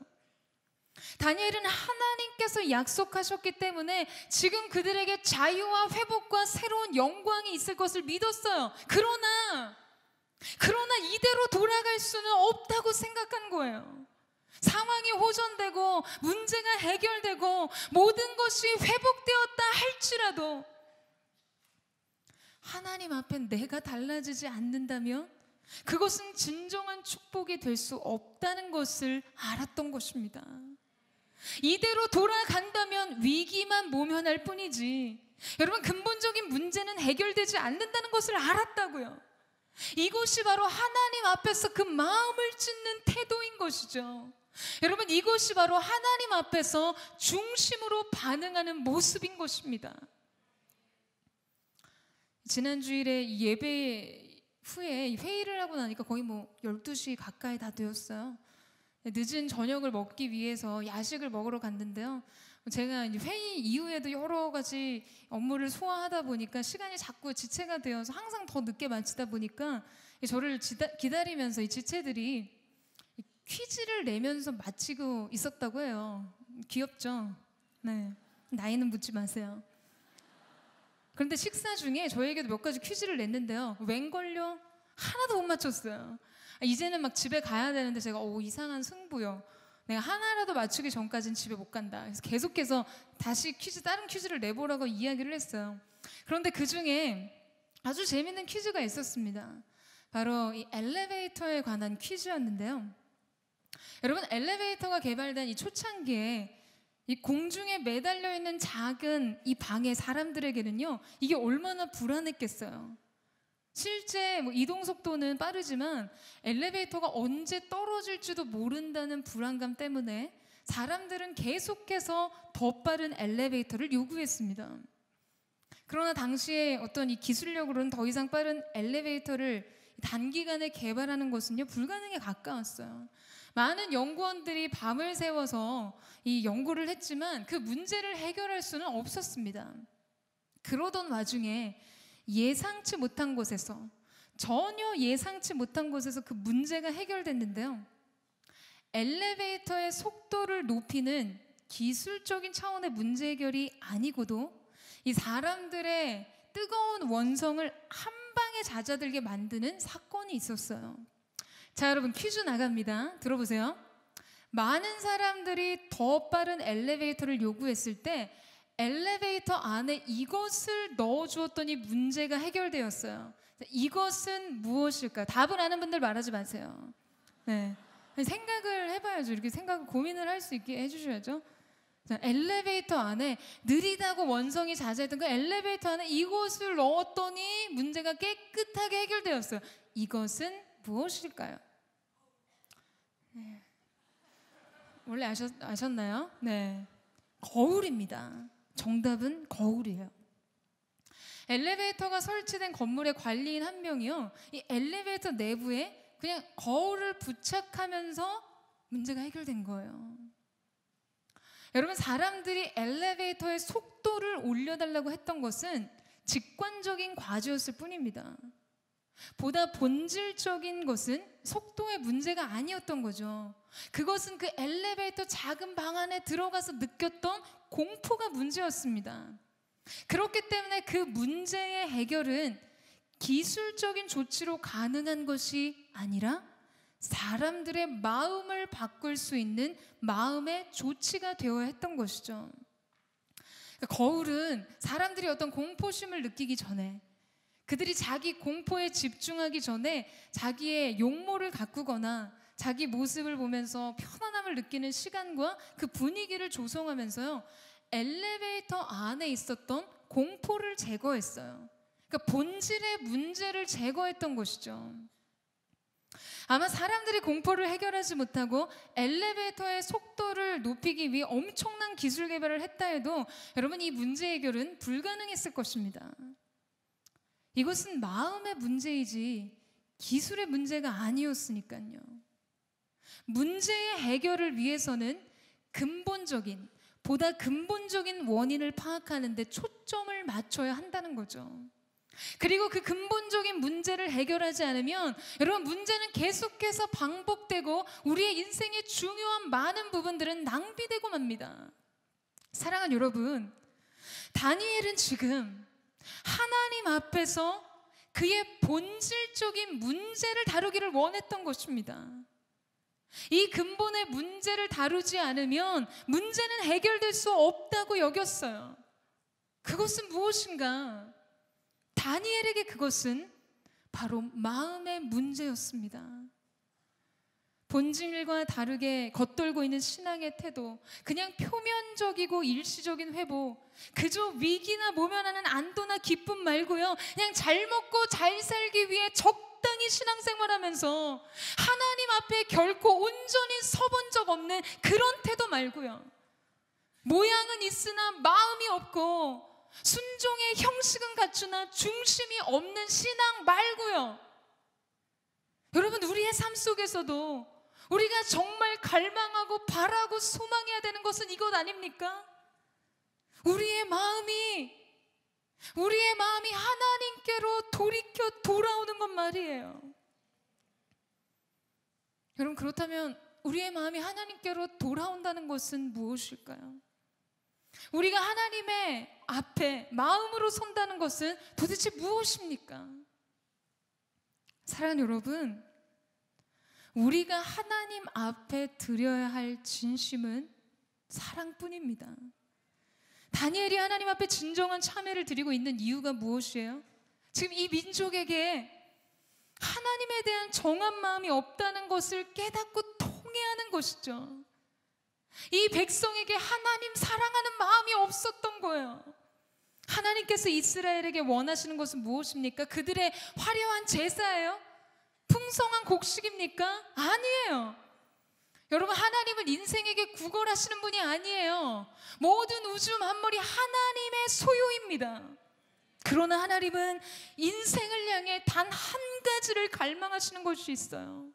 다니엘은 하나님께서 약속하셨기 때문에 지금 그들에게 자유와 회복과 새로운 영광이 있을 것을 믿었어요. 그러나 이대로 돌아갈 수는 없다고 생각한 거예요. 상황이 호전되고 문제가 해결되고 모든 것이 회복되었다 할지라도 하나님 앞에 내가 달라지지 않는다면 그것은 진정한 축복이 될 수 없다는 것을 알았던 것입니다. 이대로 돌아간다면 위기만 모면할 뿐이지 여러분 근본적인 문제는 해결되지 않는다는 것을 알았다고요. 이것이 바로 하나님 앞에서 그 마음을 찢는 태도인 것이죠. 여러분 이것이 바로 하나님 앞에서 중심으로 반응하는 모습인 것입니다. 지난 주일에 예배 후에 회의를 하고 나니까 거의 12시 가까이 다 되었어요. 늦은 저녁을 먹기 위해서 야식을 먹으러 갔는데요. 제가 이제 회의 이후에도 여러 가지 업무를 소화하다 보니까 시간이 자꾸 지체가 되어서 항상 더 늦게 마치다 보니까 저를 기다리면서 이 지체들이 퀴즈를 내면서 마치고 있었다고 해요. 귀엽죠? 네. 나이는 묻지 마세요. 그런데 식사 중에 저에게도 몇 가지 퀴즈를 냈는데요. 웬걸요? 하나도 못 맞췄어요. 이제는 막 집에 가야 되는데 제가 이상한 승부요. 내가 하나라도 맞추기 전까지는 집에 못 간다. 그래서 계속해서 다시 다른 퀴즈를 내보라고 이야기를 했어요. 그런데 그 중에 아주 재밌는 퀴즈가 있었습니다. 바로 이 엘리베이터에 관한 퀴즈였는데요. 여러분 엘리베이터가 개발된 이 초창기에 이 공중에 매달려 있는 작은 이 방의 사람들에게는요 이게 얼마나 불안했겠어요. 실제 이동 속도는 빠르지만 엘리베이터가 언제 떨어질지도 모른다는 불안감 때문에 사람들은 계속해서 더 빠른 엘리베이터를 요구했습니다. 그러나 당시에 어떤 이 기술력으로는 더 이상 빠른 엘리베이터를 단기간에 개발하는 것은요 불가능에 가까웠어요. 많은 연구원들이 밤을 새워서 이 연구를 했지만 그 문제를 해결할 수는 없었습니다. 그러던 와중에 예상치 못한 곳에서 전혀 예상치 못한 곳에서 그 문제가 해결됐는데요. 엘리베이터의 속도를 높이는 기술적인 차원의 문제 해결이 아니고도 이 사람들의 뜨거운 원성을 한 방에 잦아들게 만드는 사건이 있었어요. 자, 여러분 퀴즈 나갑니다. 들어보세요. 많은 사람들이 더 빠른 엘리베이터를 요구했을 때 엘리베이터 안에 이것을 넣어주었더니 문제가 해결되었어요. 이것은 무엇일까요? 답을 아는 분들 말하지 마세요. 네, 생각을 해봐야죠. 이렇게 고민을 할 수 있게 해주셔야죠. 자, 엘리베이터 안에 느리다고 원성이 잦아있던 그 엘리베이터 안에 이것을 넣었더니 문제가 깨끗하게 해결되었어요. 이것은 무엇일까요? 네. 원래 아셨나요? 네, 거울입니다. 정답은 거울이에요. 엘리베이터가 설치된 건물의 관리인 한 명이요, 이 엘리베이터 내부에 그냥 거울을 부착하면서 문제가 해결된 거예요. 여러분, 사람들이 엘리베이터의 속도를 올려달라고 했던 것은 직관적인 과제였을 뿐입니다. 보다 본질적인 것은 속도의 문제가 아니었던 거죠. 그것은 그 엘리베이터 작은 방 안에 들어가서 느꼈던 공포가 문제였습니다. 그렇기 때문에 그 문제의 해결은 기술적인 조치로 가능한 것이 아니라 사람들의 마음을 바꿀 수 있는 마음의 조치가 되어야 했던 것이죠. 거울은 사람들이 어떤 공포심을 느끼기 전에, 그들이 자기 공포에 집중하기 전에 자기의 용모를 가꾸거나 자기 모습을 보면서 편안함을 느끼는 시간과 그 분위기를 조성하면서요, 엘리베이터 안에 있었던 공포를 제거했어요. 그러니까 본질의 문제를 제거했던 것이죠. 아마 사람들이 공포를 해결하지 못하고 엘리베이터의 속도를 높이기 위해 엄청난 기술 개발을 했다 해도 여러분, 이 문제 해결은 불가능했을 것입니다. 이것은 마음의 문제이지 기술의 문제가 아니었으니까요. 문제의 해결을 위해서는 보다 근본적인 원인을 파악하는 데 초점을 맞춰야 한다는 거죠. 그리고 그 근본적인 문제를 해결하지 않으면 여러분, 문제는 계속해서 반복되고 우리의 인생의 중요한 많은 부분들은 낭비되고 맙니다. 사랑하는 여러분, 다니엘은 지금 하나님 앞에서 그의 본질적인 문제를 다루기를 원했던 것입니다. 이 근본의 문제를 다루지 않으면 문제는 해결될 수 없다고 여겼어요. 그것은 무엇인가? 다니엘에게 그것은 바로 마음의 문제였습니다. 본질과 다르게 겉돌고 있는 신앙의 태도, 그냥 표면적이고 일시적인 회복, 그저 위기나 모면하는 안도나 기쁨 말고요, 그냥 잘 먹고 잘 살기 위해 적당히 신앙생활하면서 하나님 앞에 결코 온전히 서본 적 없는 그런 태도 말고요, 모양은 있으나 마음이 없고 순종의 형식은 갖추나 중심이 없는 신앙 말고요. 여러분, 우리의 삶 속에서도 우리가 정말 갈망하고 바라고 소망해야 되는 것은 이것 아닙니까? 우리의 마음이 하나님께로 돌이켜 돌아오는 것 말이에요. 여러분, 그렇다면 우리의 마음이 하나님께로 돌아온다는 것은 무엇일까요? 우리가 하나님의 앞에 마음으로 선다는 것은 도대체 무엇입니까? 사랑하는 여러분, 우리가 하나님 앞에 드려야 할 진심은 사랑뿐입니다. 다니엘이 하나님 앞에 진정한 참회를 드리고 있는 이유가 무엇이에요? 지금 이 민족에게 하나님에 대한 정한 마음이 없다는 것을 깨닫고 통회하는 것이죠. 이 백성에게 하나님 사랑하는 마음이 없었던 거예요. 하나님께서 이스라엘에게 원하시는 것은 무엇입니까? 그들의 화려한 제사예요? 풍성한 곡식입니까? 아니에요. 여러분, 하나님은 인생에게 구걸하시는 분이 아니에요. 모든 우주 만물이 하나님의 소유입니다. 그러나 하나님은 인생을 향해 단 한 가지를 갈망하시는 것이 있어요.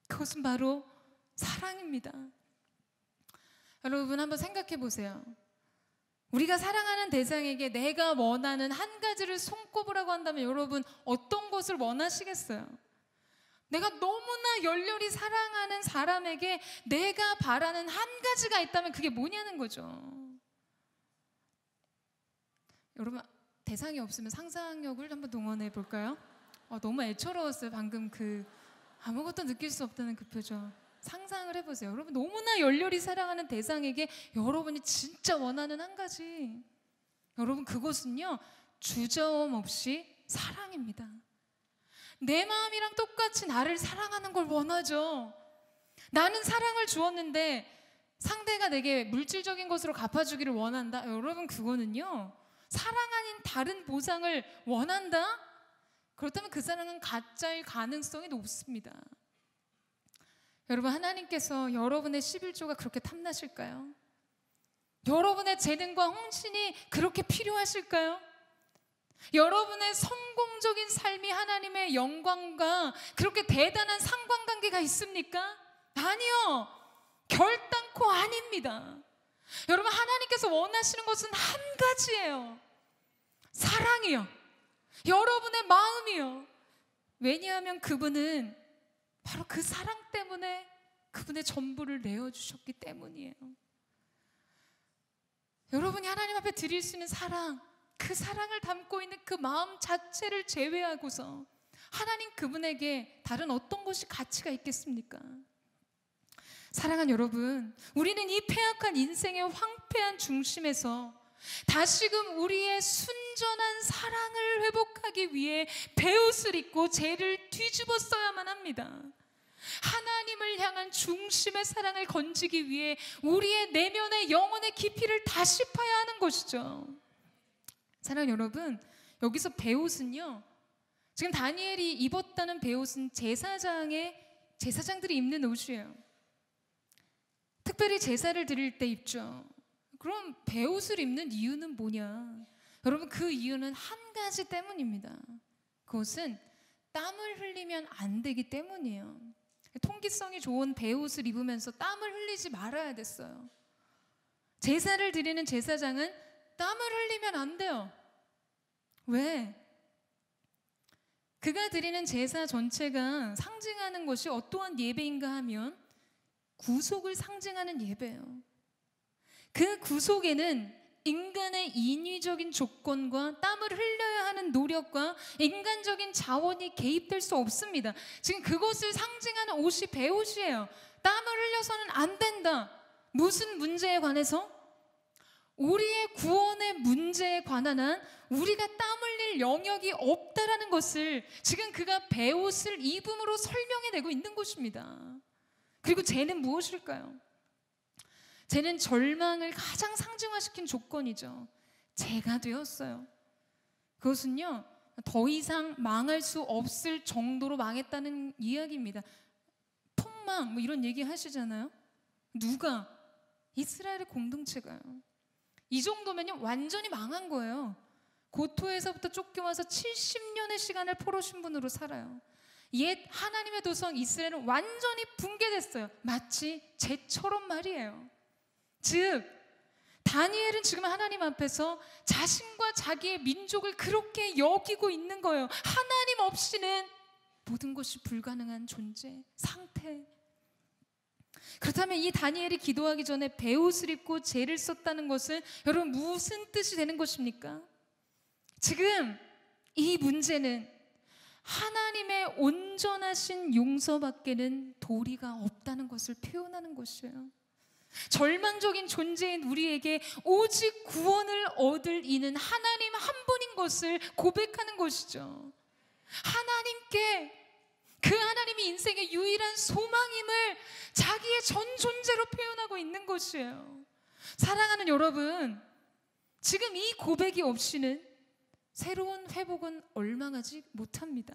그것은 바로 사랑입니다. 여러분, 한번 생각해 보세요. 우리가 사랑하는 대상에게 내가 원하는 한 가지를 손꼽으라고 한다면 여러분, 어떤 것을 원하시겠어요? 내가 너무나 열렬히 사랑하는 사람에게 내가 바라는 한 가지가 있다면 그게 뭐냐는 거죠. 여러분, 대상이 없으면 상상력을 한번 동원해 볼까요? 너무 애처로웠어요. 방금 아무것도 느낄 수 없다는 그 표정. 상상을 해보세요. 여러분, 너무나 열렬히 사랑하는 대상에게 여러분이 진짜 원하는 한 가지, 여러분, 그것은요, 주저함 없이 사랑입니다. 내 마음이랑 똑같이 나를 사랑하는 걸 원하죠. 나는 사랑을 주었는데 상대가 내게 물질적인 것으로 갚아주기를 원한다. 여러분, 그거는요, 사랑 아닌 다른 보상을 원한다? 그렇다면 그 사랑은 가짜일 가능성이 높습니다. 여러분, 하나님께서 여러분의 11조가 그렇게 탐나실까요? 여러분의 재능과 헌신이 그렇게 필요하실까요? 여러분의 성공적인 삶이 하나님의 영광과 그렇게 대단한 상관관계가 있습니까? 아니요, 결단코 아닙니다. 여러분, 하나님께서 원하시는 것은 한 가지예요. 사랑이요. 여러분의 마음이요. 왜냐하면 그분은 바로 그 사랑 때문에 그분의 전부를 내어주셨기 때문이에요. 여러분이 하나님 앞에 드릴 수 있는 사랑, 그 사랑을 담고 있는 그 마음 자체를 제외하고서 하나님 그분에게 다른 어떤 것이 가치가 있겠습니까? 사랑하는 여러분, 우리는 이 패악한 인생의 황폐한 중심에서 다시금 우리의 순전한 사랑을 회복하기 위해 베옷을 입고 죄를 뒤집어 써야만 합니다. 하나님을 향한 중심의 사랑을 건지기 위해 우리의 내면의 영혼의 깊이를 다시 파야 하는 것이죠. 사랑하는 여러분, 여기서 베옷은요, 지금 다니엘이 입었다는 베옷은 제사장들이 입는 옷이에요. 특별히 제사를 드릴 때 입죠. 그럼 베옷을 입는 이유는 뭐냐? 여러분, 그 이유는 한 가지 때문입니다. 그것은 땀을 흘리면 안 되기 때문이에요. 통기성이 좋은 베옷을 입으면서 땀을 흘리지 말아야 됐어요. 제사를 드리는 제사장은 땀을 흘리면 안 돼요. 왜? 그가 드리는 제사 전체가 상징하는 것이 어떠한 예배인가 하면 구속을 상징하는 예배예요. 그 구속에는 인간의 인위적인 조건과 땀을 흘려야 하는 노력과 인간적인 자원이 개입될 수 없습니다. 지금 그것을 상징하는 옷이 베옷이에요. 땀을 흘려서는 안 된다. 무슨 문제에 관해서? 우리의 구원의 문제에 관한 한 우리가 땀 흘릴 영역이 없다라는 것을 지금 그가 베옷을 입음으로 설명해내고 있는 것입니다. 그리고 죄는 무엇일까요? 죄는 절망을 가장 상징화시킨 조건이죠. 죄가 되었어요. 그것은요, 더 이상 망할 수 없을 정도로 망했다는 이야기입니다. 폭망 뭐 이런 얘기 하시잖아요. 누가? 이스라엘의 공동체가요. 이 정도면요 완전히 망한 거예요. 고토에서부터 쫓겨와서 70년의 시간을 포로 신분으로 살아요. 옛 하나님의 도성 이스라엘은 완전히 붕괴됐어요. 마치 죄처럼 말이에요. 즉 다니엘은 지금 하나님 앞에서 자신과 자기의 민족을 그렇게 여기고 있는 거예요. 하나님 없이는 모든 것이 불가능한 존재, 상태. 그렇다면 이 다니엘이 기도하기 전에 베옷을 입고 죄를 썼다는 것은 여러분 무슨 뜻이 되는 것입니까? 지금 이 문제는 하나님의 온전하신 용서밖에는 도리가 없다는 것을 표현하는 것이에요. 절망적인 존재인 우리에게 오직 구원을 얻을 이는 하나님 한 분인 것을 고백하는 것이죠. 하나님께 그 하나님이 인생의 유일한 소망임을 자기의 전 존재로 표현하고 있는 것이에요. 사랑하는 여러분, 지금 이 고백이 없이는 새로운 회복은 얼망하지 못합니다.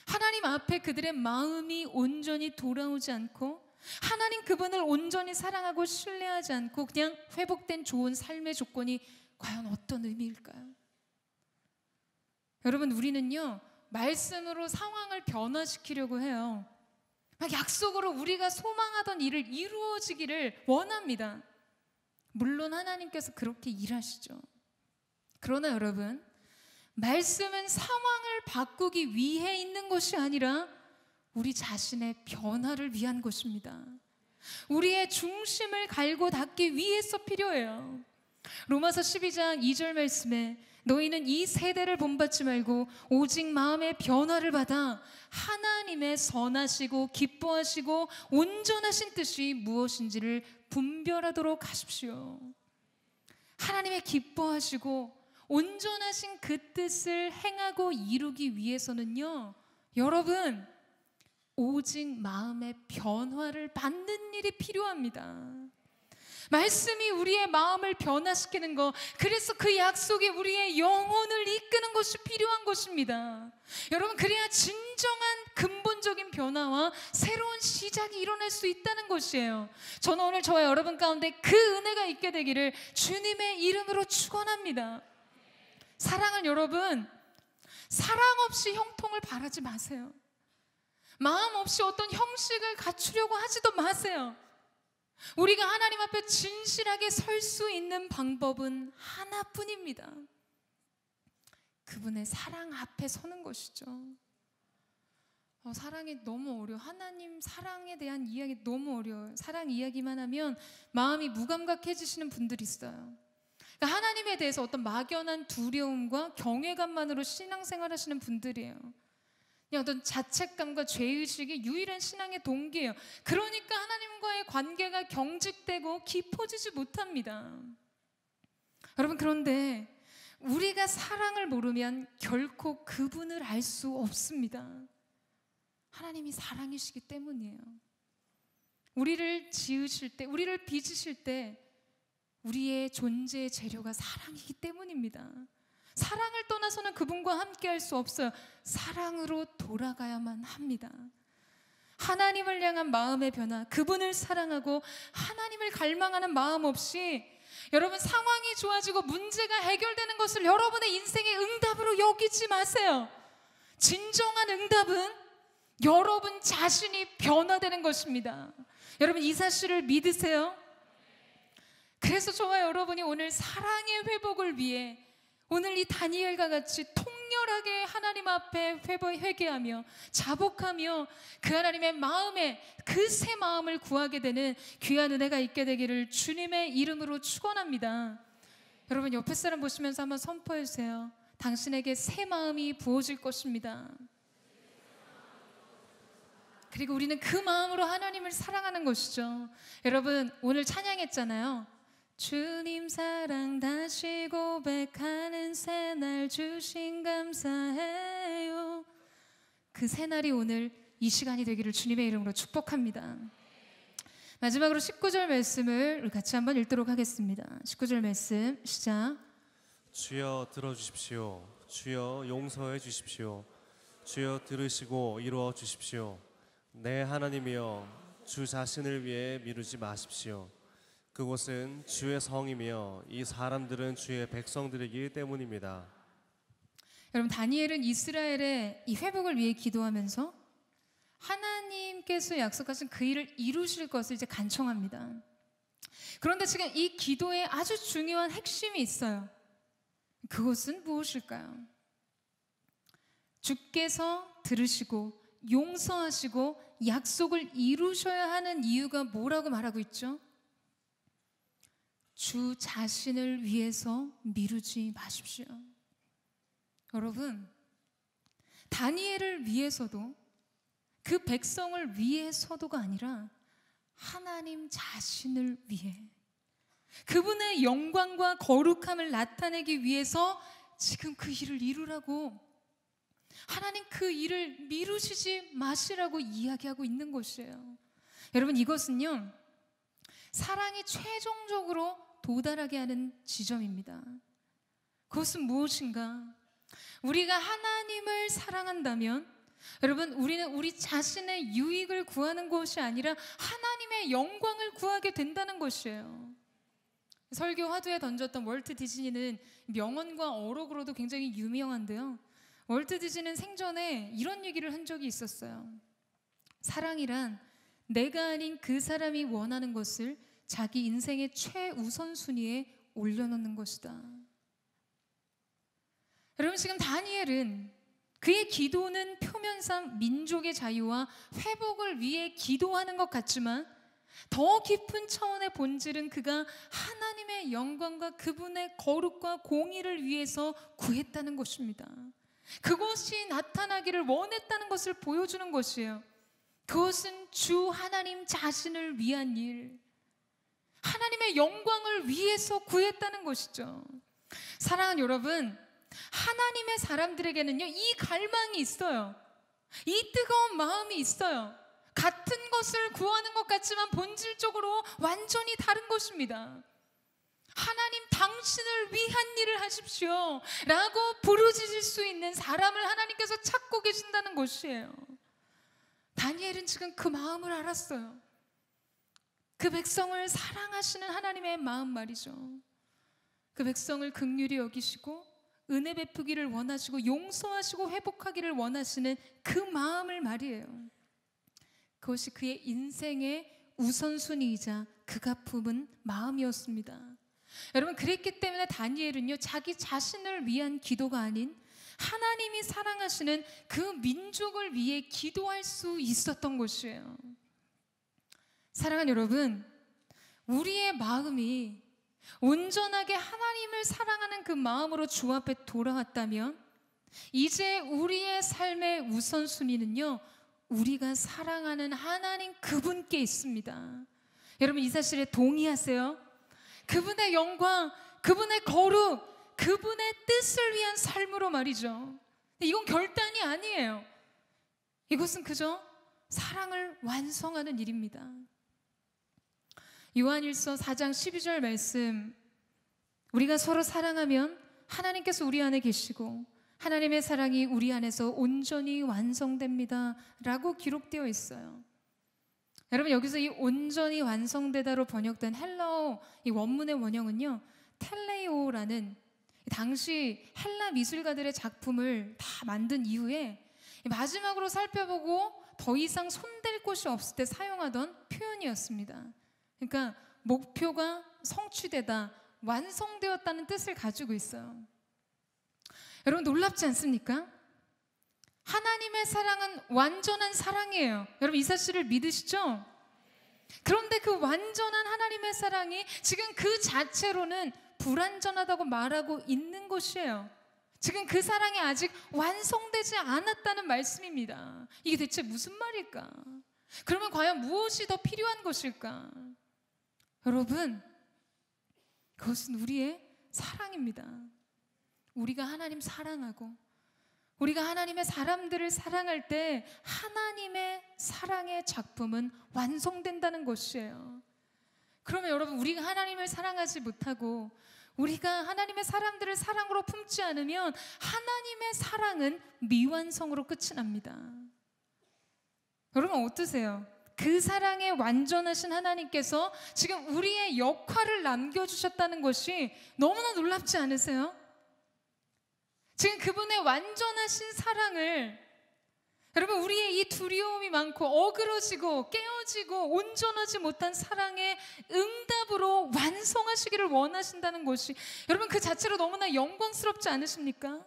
하나님 앞에 그들의 마음이 온전히 돌아오지 않고 하나님 그분을 온전히 사랑하고 신뢰하지 않고 그냥 회복된 좋은 삶의 조건이 과연 어떤 의미일까요? 여러분, 우리는요 말씀으로 상황을 변화시키려고 해요. 막 약속으로 우리가 소망하던 일을 이루어지기를 원합니다. 물론 하나님께서 그렇게 일하시죠. 그러나 여러분, 말씀은 상황을 바꾸기 위해 있는 것이 아니라 우리 자신의 변화를 위한 것입니다. 우리의 중심을 갈고 닦기 위해서 필요해요. 로마서 12장 2절 말씀에 너희는 이 세대를 본받지 말고 오직 마음의 변화를 받아 하나님의 선하시고 기뻐하시고 온전하신 뜻이 무엇인지를 분별하도록 하십시오. 하나님의 기뻐하시고 온전하신 그 뜻을 행하고 이루기 위해서는요, 여러분, 오직 마음의 변화를 받는 일이 필요합니다. 말씀이 우리의 마음을 변화시키는 것, 그래서 그 약속이 우리의 영혼을 이끄는 것이 필요한 것입니다. 여러분, 그래야 진정한 근본적인 변화와 새로운 시작이 일어날 수 있다는 것이에요. 저는 오늘 저와 여러분 가운데 그 은혜가 있게 되기를 주님의 이름으로 축원합니다. 사랑하는 여러분, 사랑 없이 형통을 바라지 마세요. 마음 없이 어떤 형식을 갖추려고 하지도 마세요. 우리가 하나님 앞에 진실하게 설 수 있는 방법은 하나뿐입니다. 그분의 사랑 앞에 서는 것이죠. 사랑이 너무 어려워. 하나님 사랑에 대한 이야기 너무 어려워요. 사랑 이야기만 하면 마음이 무감각해지시는 분들이 있어요. 그러니까 하나님에 대해서 어떤 막연한 두려움과 경외감만으로 신앙생활 하시는 분들이에요. 그냥 어떤 자책감과 죄의식이 유일한 신앙의 동기예요. 그러니까 하나님과의 관계가 경직되고 깊어지지 못합니다. 여러분, 그런데 우리가 사랑을 모르면 결코 그분을 알 수 없습니다. 하나님이 사랑이시기 때문이에요. 우리를 지으실 때, 우리를 빚으실 때 우리의 존재의 재료가 사랑이기 때문입니다. 사랑을 떠나서는 그분과 함께 할 수 없어요. 사랑으로 돌아가야만 합니다. 하나님을 향한 마음의 변화, 그분을 사랑하고 하나님을 갈망하는 마음 없이 여러분 상황이 좋아지고 문제가 해결되는 것을 여러분의 인생의 응답으로 여기지 마세요. 진정한 응답은 여러분 자신이 변화되는 것입니다. 여러분, 이 사실을 믿으세요? 그래서 저와 여러분이 오늘 사랑의 회복을 위해 오늘 이 다니엘과 같이 통렬하게 하나님 앞에 회개하며 자복하며 그 하나님의 마음에 그 새 마음을 구하게 되는 귀한 은혜가 있게 되기를 주님의 이름으로 축원합니다. 여러분, 옆에 사람 보시면서 한번 선포해 주세요. 당신에게 새 마음이 부어질 것입니다. 그리고 우리는 그 마음으로 하나님을 사랑하는 것이죠. 여러분, 오늘 찬양했잖아요. 주님 사랑 다시 고백하는 새날 주신 감사해요. 그 새날이 오늘 이 시간이 되기를 주님의 이름으로 축복합니다. 마지막으로 19절 말씀을 같이 한번 읽도록 하겠습니다. 19절 말씀 시작. 주여 들어주십시오. 주여 용서해 주십시오. 주여 들으시고 이루어 주십시오. 내 하나님이여 주 자신을 위해 미루지 마십시오. 그곳은 주의 성이며 이 사람들은 주의 백성들이기 때문입니다. 여러분, 다니엘은 이스라엘의 이 회복을 위해 기도하면서 하나님께서 약속하신 그 일을 이루실 것을 이제 간청합니다. 그런데 지금 이 기도에 아주 중요한 핵심이 있어요. 그것은 무엇일까요? 주께서 들으시고 용서하시고 약속을 이루셔야 하는 이유가 뭐라고 말하고 있죠? 주 자신을 위해서 미루지 마십시오. 여러분, 다니엘을 위해서도 그 백성을 위해서도가 아니라 하나님 자신을 위해 그분의 영광과 거룩함을 나타내기 위해서 지금 그 일을 이루라고, 하나님 그 일을 미루시지 마시라고 이야기하고 있는 것이에요. 여러분, 이것은요 사랑이 최종적으로 도달하게 하는 지점입니다. 그것은 무엇인가? 우리가 하나님을 사랑한다면 여러분, 우리는 우리 자신의 유익을 구하는 것이 아니라 하나님의 영광을 구하게 된다는 것이에요. 설교 화두에 던졌던 월트 디즈니는 명언과 어록으로도 굉장히 유명한데요, 월트 디즈니는 생전에 이런 얘기를 한 적이 있었어요. 사랑이란 내가 아닌 그 사람이 원하는 것을 자기 인생의 최우선순위에 올려놓는 것이다. 여러분, 지금 다니엘은 그의 기도는 표면상 민족의 자유와 회복을 위해 기도하는 것 같지만 더 깊은 차원의 본질은 그가 하나님의 영광과 그분의 거룩과 공의를 위해서 구했다는 것입니다. 그것이 나타나기를 원했다는 것을 보여주는 것이에요. 그것은 주 하나님 자신을 위한 일, 하나님의 영광을 위해서 구했다는 것이죠. 사랑하는 여러분, 하나님의 사람들에게는요 이 갈망이 있어요. 이 뜨거운 마음이 있어요. 같은 것을 구하는 것 같지만 본질적으로 완전히 다른 것입니다. 하나님 당신을 위한 일을 하십시오 라고 부르짖을 수 있는 사람을 하나님께서 찾고 계신다는 것이에요. 다니엘은 지금 그 마음을 알았어요. 그 백성을 사랑하시는 하나님의 마음 말이죠. 그 백성을 긍휼히 여기시고 은혜 베푸기를 원하시고 용서하시고 회복하기를 원하시는 그 마음을 말이에요. 그것이 그의 인생의 우선순위이자 그가 품은 마음이었습니다. 여러분, 그랬기 때문에 다니엘은요 자기 자신을 위한 기도가 아닌 하나님이 사랑하시는 그 민족을 위해 기도할 수 있었던 것이에요. 사랑하는 여러분, 우리의 마음이 온전하게 하나님을 사랑하는 그 마음으로 주 앞에 돌아왔다면 이제 우리의 삶의 우선순위는요 우리가 사랑하는 하나님 그분께 있습니다. 여러분, 이 사실에 동의하세요? 그분의 영광, 그분의 거룩, 그분의 뜻을 위한 삶으로 말이죠. 이건 결단이 아니에요. 이것은 그저 사랑을 완성하는 일입니다. 요한일서 4장 12절 말씀, 우리가 서로 사랑하면 하나님께서 우리 안에 계시고 하나님의 사랑이 우리 안에서 온전히 완성됩니다 라고 기록되어 있어요. 여러분, 여기서 이 온전히 완성되다로 번역된 헬라어 이 원문의 원형은요 텔레오라는 당시 헬라 미술가들의 작품을 다 만든 이후에 마지막으로 살펴보고 더 이상 손댈 곳이 없을 때 사용하던 표현이었습니다. 그러니까 목표가 성취되다, 완성되었다는 뜻을 가지고 있어요. 여러분, 놀랍지 않습니까? 하나님의 사랑은 완전한 사랑이에요. 여러분, 이 사실을 믿으시죠? 그런데 그 완전한 하나님의 사랑이 지금 그 자체로는 불완전하다고 말하고 있는 것이에요. 지금 그 사랑이 아직 완성되지 않았다는 말씀입니다. 이게 대체 무슨 말일까? 그러면 과연 무엇이 더 필요한 것일까? 여러분, 그것은 우리의 사랑입니다. 우리가 하나님 사랑하고 우리가 하나님의 사람들을 사랑할 때 하나님의 사랑의 작품은 완성된다는 것이에요. 그러면 여러분, 우리가 하나님을 사랑하지 못하고 우리가 하나님의 사람들을 사랑으로 품지 않으면 하나님의 사랑은 미완성으로 끝이 납니다. 여러분 어떠세요? 그 사랑의 완전하신 하나님께서 지금 우리의 역할을 남겨주셨다는 것이 너무나 놀랍지 않으세요? 지금 그분의 완전하신 사랑을, 여러분, 우리의 이 두려움이 많고 어그러지고 깨어지고 온전하지 못한 사랑의 응답으로 완성하시기를 원하신다는 것이, 여러분, 그 자체로 너무나 영광스럽지 않으십니까?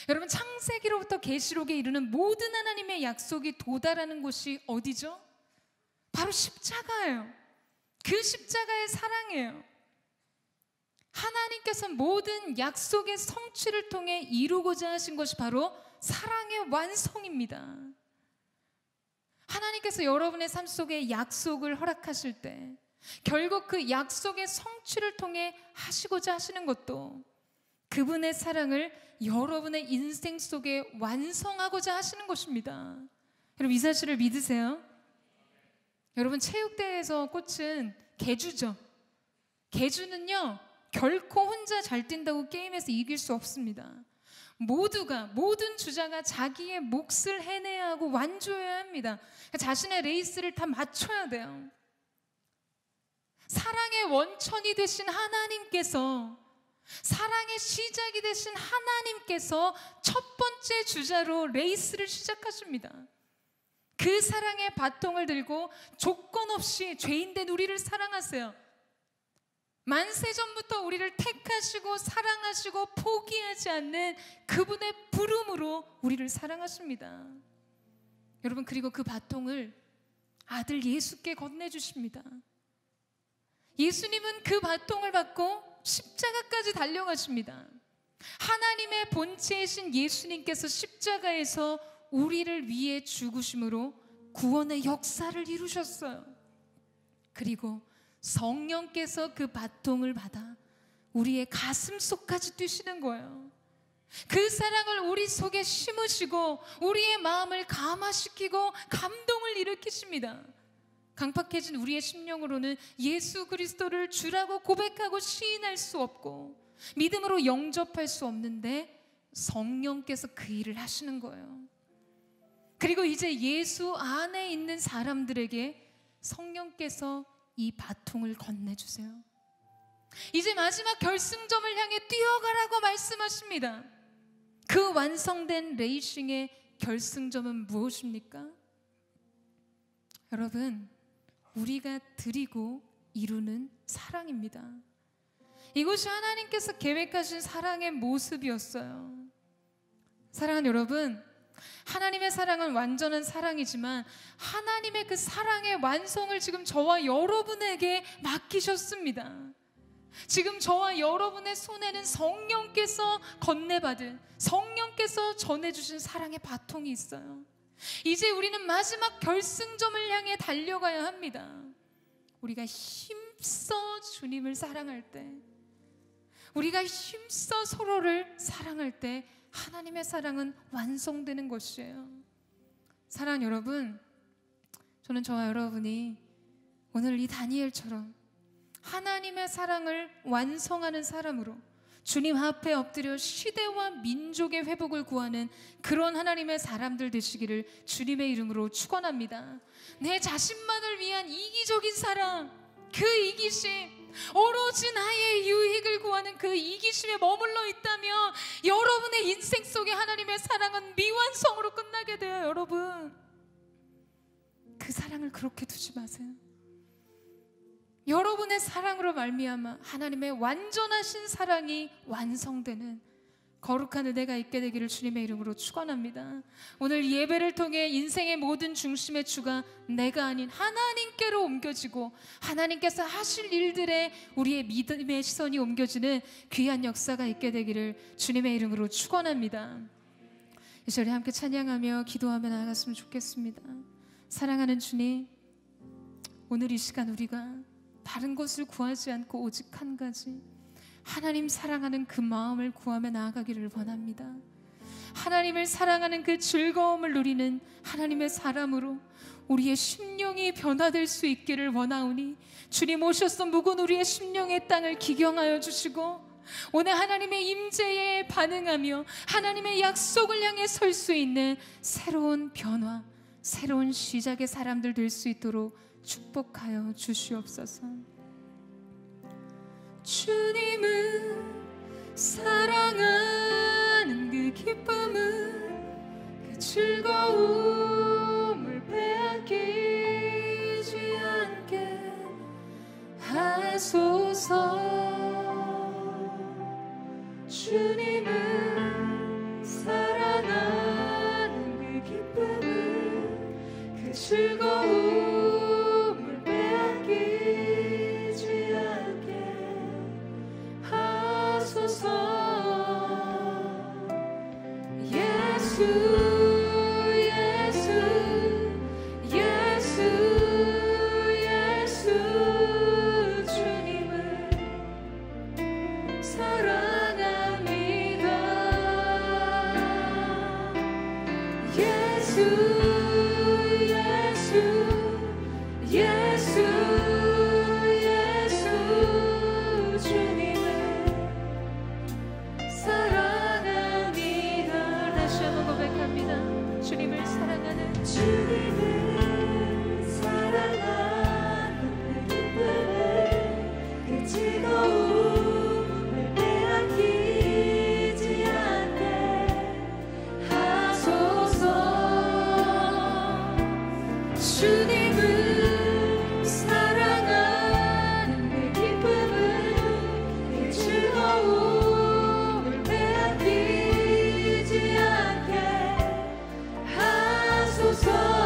여러분, 창세기로부터 계시록에 이르는 모든 하나님의 약속이 도달하는 곳이 어디죠? 바로 십자가예요. 그 십자가의 사랑이에요. 하나님께서 모든 약속의 성취를 통해 이루고자 하신 것이 바로 사랑의 완성입니다. 하나님께서 여러분의 삶 속에 약속을 허락하실 때 결국 그 약속의 성취를 통해 하시고자 하시는 것도 그분의 사랑을 여러분의 인생 속에 완성하고자 하시는 것입니다. 여러분, 이 사실을 믿으세요? 여러분, 체육대회에서 꽃은 개주죠. 개주는요, 결코 혼자 잘 뛴다고 게임에서 이길 수 없습니다. 모든 주자가 자기의 몫을 해내야 하고 완주해야 합니다. 자신의 레이스를 다 맞춰야 돼요. 사랑의 원천이 되신 하나님께서, 사랑의 시작이 되신 하나님께서 첫 번째 주자로 레이스를 시작하십니다. 그 사랑의 바통을 들고 조건 없이 죄인된 우리를 사랑하세요. 만세전부터 우리를 택하시고 사랑하시고 포기하지 않는 그분의 부름으로 우리를 사랑하십니다. 여러분, 그리고 그 바통을 아들 예수께 건네주십니다. 예수님은 그 바통을 받고 십자가까지 달려가십니다. 하나님의 본체이신 예수님께서 십자가에서 우리를 위해 죽으심으로 구원의 역사를 이루셨어요. 그리고 성령께서 그 바통을 받아 우리의 가슴 속까지 뛰시는 거예요. 그 사랑을 우리 속에 심으시고 우리의 마음을 감화시키고 감동을 일으키십니다. 강팍해진 우리의 심령으로는 예수 그리스도를 주라고 고백하고 시인할 수 없고 믿음으로 영접할 수 없는데 성령께서 그 일을 하시는 거예요. 그리고 이제 예수 안에 있는 사람들에게 성령께서 이 바통을 건네주세요. 이제 마지막 결승점을 향해 뛰어가라고 말씀하십니다. 그 완성된 레이싱의 결승점은 무엇입니까? 여러분, 우리가 드리고 이루는 사랑입니다. 이것이 하나님께서 계획하신 사랑의 모습이었어요. 사랑하는 여러분, 하나님의 사랑은 완전한 사랑이지만 하나님의 그 사랑의 완성을 지금 저와 여러분에게 맡기셨습니다. 지금 저와 여러분의 손에는 성령께서 건네받은, 성령께서 전해주신 사랑의 바통이 있어요. 이제 우리는 마지막 결승점을 향해 달려가야 합니다. 우리가 힘써 주님을 사랑할 때, 우리가 힘써 서로를 사랑할 때 하나님의 사랑은 완성되는 것이에요. 사랑하는 여러분, 저는 저와 여러분이 오늘 이 다니엘처럼 하나님의 사랑을 완성하는 사람으로 주님 앞에 엎드려 시대와 민족의 회복을 구하는 그런 하나님의 사람들 되시기를 주님의 이름으로 축원합니다. 내 자신만을 위한 이기적인 사랑, 그 이기심, 오로지 나의 유익을 구하는 그 이기심에 머물러 있다면 여러분의 인생 속에 하나님의 사랑은 미완성으로 끝나게 돼요. 여러분, 그 사랑을 그렇게 두지 마세요. 여러분의 사랑으로 말미암아 하나님의 완전하신 사랑이 완성되는 거룩한 은혜가 있게 되기를 주님의 이름으로 축원합니다. 오늘 예배를 통해 인생의 모든 중심의 주가 내가 아닌 하나님께로 옮겨지고 하나님께서 하실 일들에 우리의 믿음의 시선이 옮겨지는 귀한 역사가 있게 되기를 주님의 이름으로 축원합니다. 이 시간에 함께 찬양하며 기도하며 나아갔으면 좋겠습니다. 사랑하는 주님, 오늘 이 시간 우리가 다른 것을 구하지 않고 오직 한 가지, 하나님 사랑하는 그 마음을 구하며 나아가기를 원합니다. 하나님을 사랑하는 그 즐거움을 누리는 하나님의 사람으로 우리의 심령이 변화될 수 있기를 원하오니 주님 오셔서 묵은 우리의 심령의 땅을 기경하여 주시고 오늘 하나님의 임재에 반응하며 하나님의 약속을 향해 설 수 있는 새로운 변화, 새로운 시작의 사람들 될 수 있도록 축복하여 주시옵소서. 주님을 사랑하는 그 기쁨은 그 즐거움을 빼앗기지 않게 하소서. 주님을 사랑하는 그 기쁨은 그 즐거움을 빼앗기지 않게 하소서. 예수 예수 예수 예수 주님을 사랑합니다. 예수 예수 예수 예수 주님을 사랑합니다. 다시 한번 고백합니다. 주님을 사랑하는 주님을 사랑하는 그 기쁨을 그 즐거움을 빼앗기지 않게 하소서. 주님을 사랑하는 그 기쁨을 그 즐거움을 빼앗기지 않게 하소서.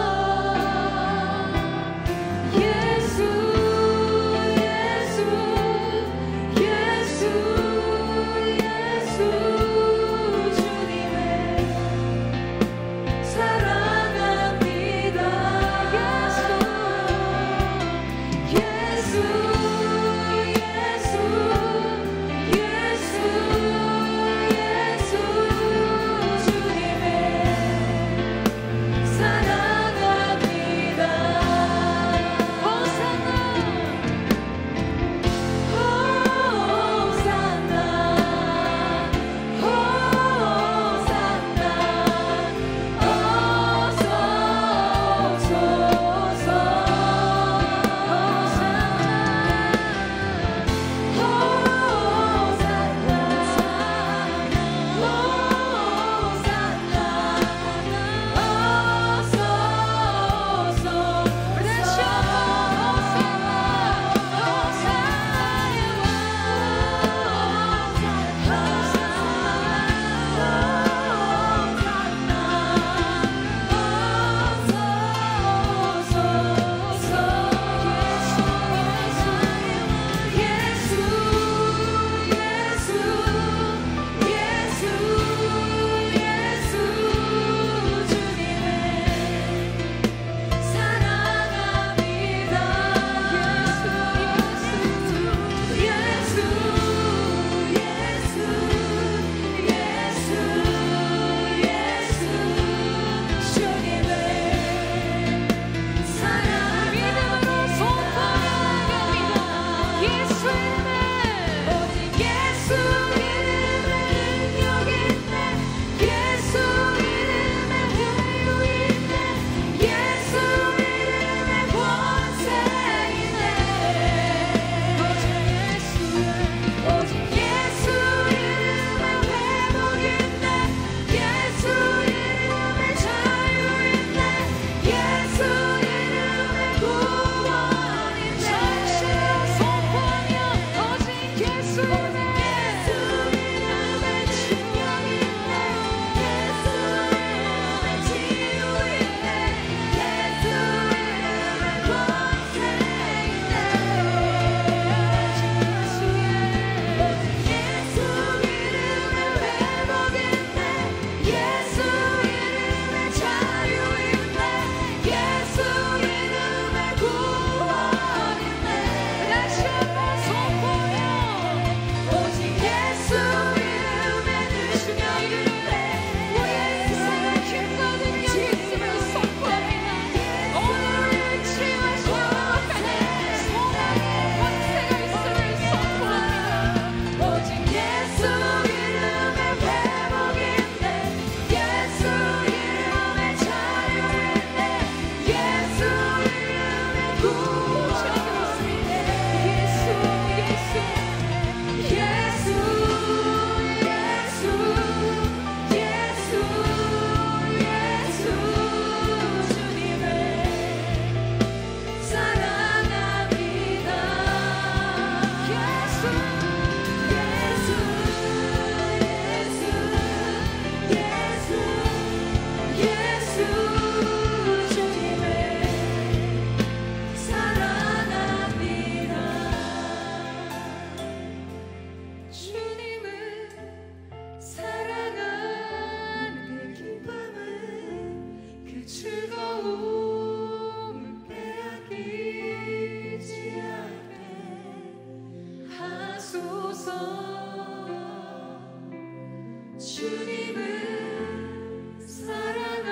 주님을 사랑하는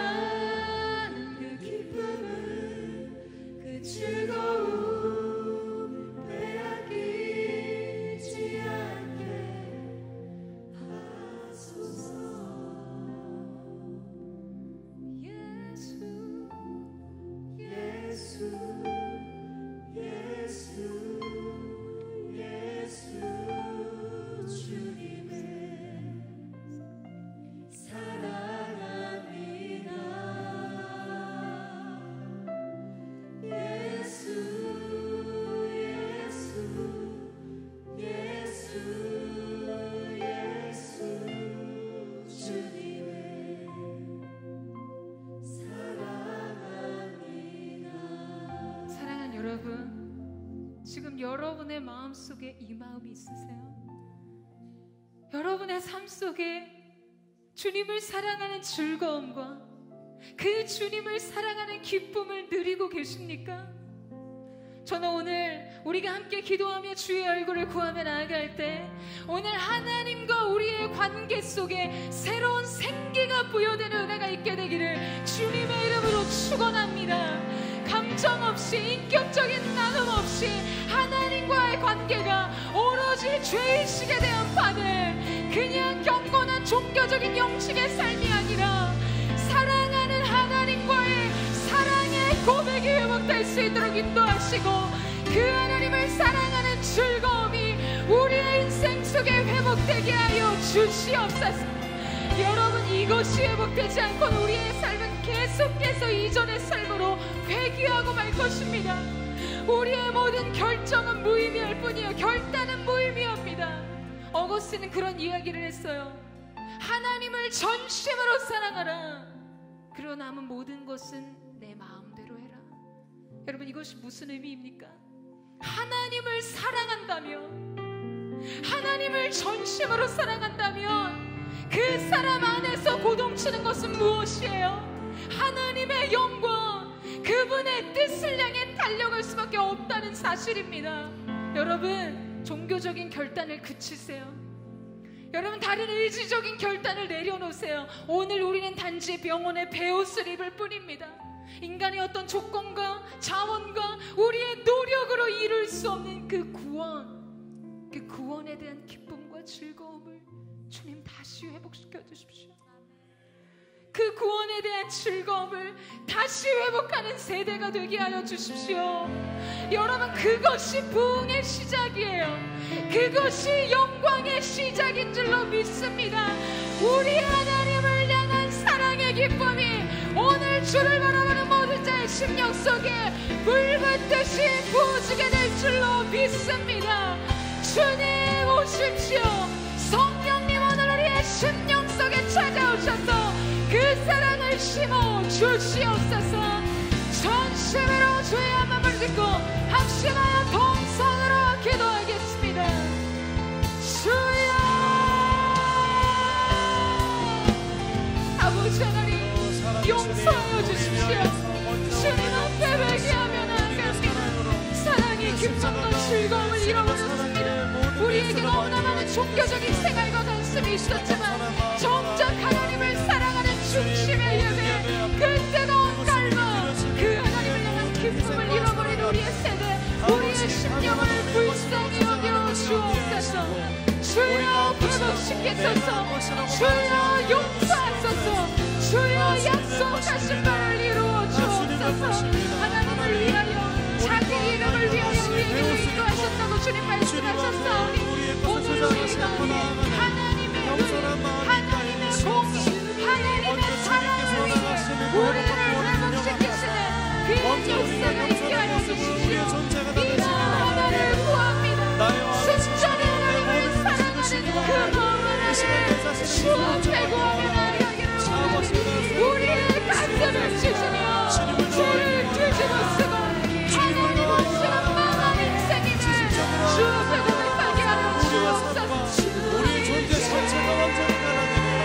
그 기쁨을 그 즐거움 빼앗기지 않게 하소서. 예수 예수 예수 예수 주님을 사랑합니다. 예수 예수 예수 예수 주님을 사랑합니다. 사랑하는 여러분, 지금 여러분의 마음속에 이 마음이 있으세요? 여러분의 삶 속에 주님을 사랑하는 즐거움과 그 주님을 사랑하는 기쁨을 누리고 계십니까? 저는 오늘 우리가 함께 기도하며 주의 얼굴을 구하며 나아갈 때 오늘 하나님과 우리의 관계 속에 새로운 생기가 부여되는 은혜가 있게 되기를 주님의 이름으로 축원합니다. 감정 없이, 인격적인 나눔 없이 하나님과의 관계가 오로지 죄의식에 대한 판을 그냥 경건한 종교적인 형식의 삶이 아니라 사랑하는 하나님과의 사랑의 고백이 회복될 수 있도록 인도하시고 그 하나님을 사랑하는 즐거움이 우리의 인생 속에 회복되게 하여 주시옵소서. 여러분, 이것이 회복되지 않고는 우리의 삶은 계속해서 이전의 삶으로 회귀하고 말 것입니다. 우리의 모든 결정은 무의미할 뿐이에요. 결단은 무의미합니다. 어거스틴은 그런 이야기를 했어요. 하나님을 전심으로 사랑하라. 그리고 남은 모든 것은 내 마음대로 해라. 여러분, 이것이 무슨 의미입니까? 하나님을 사랑한다면, 하나님을 전심으로 사랑한다면 그 사람 안에서 고동치는 것은 무엇이에요? 하나님의 영광, 그분의 뜻을 향해 달려갈 수밖에 없다는 사실입니다. 여러분, 종교적인 결단을 그치세요. 여러분, 다른 의지적인 결단을 내려놓으세요. 오늘 우리는 단지 병원의 베옷을 입을 뿐입니다. 인간의 어떤 조건과 자원과 우리의 노력으로 이룰 수 없는 그 구원에 대한 기쁨과 즐거움을 주님 다시 회복시켜 주십시오. 그 구원에 대한 즐거움을 다시 회복하는 세대가 되게 하여 주십시오. 여러분, 그것이 부흥의 시작이에요. 그것이 영광의 시작인 줄로 믿습니다. 우리 하나님을 향한 사랑의 기쁨이 오늘 주를 바라보는 모든 자의 심령 속에 물붓듯이 부어지게 될 줄로 믿습니다. 주님 오십시오. 성령님, 오늘 우리의 심령 속에 찾아오셔서 그 사랑을 심어 주시옵소서. 전심으로 주의 한 마음을 듣고 합심하여 동성으로 기도하겠습니다. 주여, 아버지 하나님, 용서하여 주십시오. 주님 앞에 회개하며 나아갑니다. 사랑의 기쁨과 즐거움을 잃어버렸습니다. 우리에게 너무나 많은 종교적인 생활과 관심이 있었지만 정작 하나님을 사랑하는 중심의 예배, 그 뜨거운 갈망, 그 하나님을 향한 기쁨을 잃어버린 우리의 세대, 우리의 심령을 불쌍히 여겨 주옵소서. 주여, 회복시키소서. 주여, 용서하소서. 주여, 약속하신 바를 이루어 주옵소서. 하나님을 위하여, 자기 이름을 위하여 우리에게 인도하셨다고 주님 말씀하셨사오니 오늘 우리가 하나님의 의, 하나님의 공의, 하나님의 사랑을 위해 우리를 회복시키시는 그 역사가 있게 하여 주십시오. 이 하나를 구합니다. 순전히 하나님을 사랑하는 그 마음을 주 앞에 구하며 나아가기를 원하니 우리의 가슴을 주시며 주를 뒤집어 쓰고 하나님 오시는 망한 인생임을 주 앞에 고백하게 하여 주옵소서. 우리의 존재 자체가 완전히 변화되며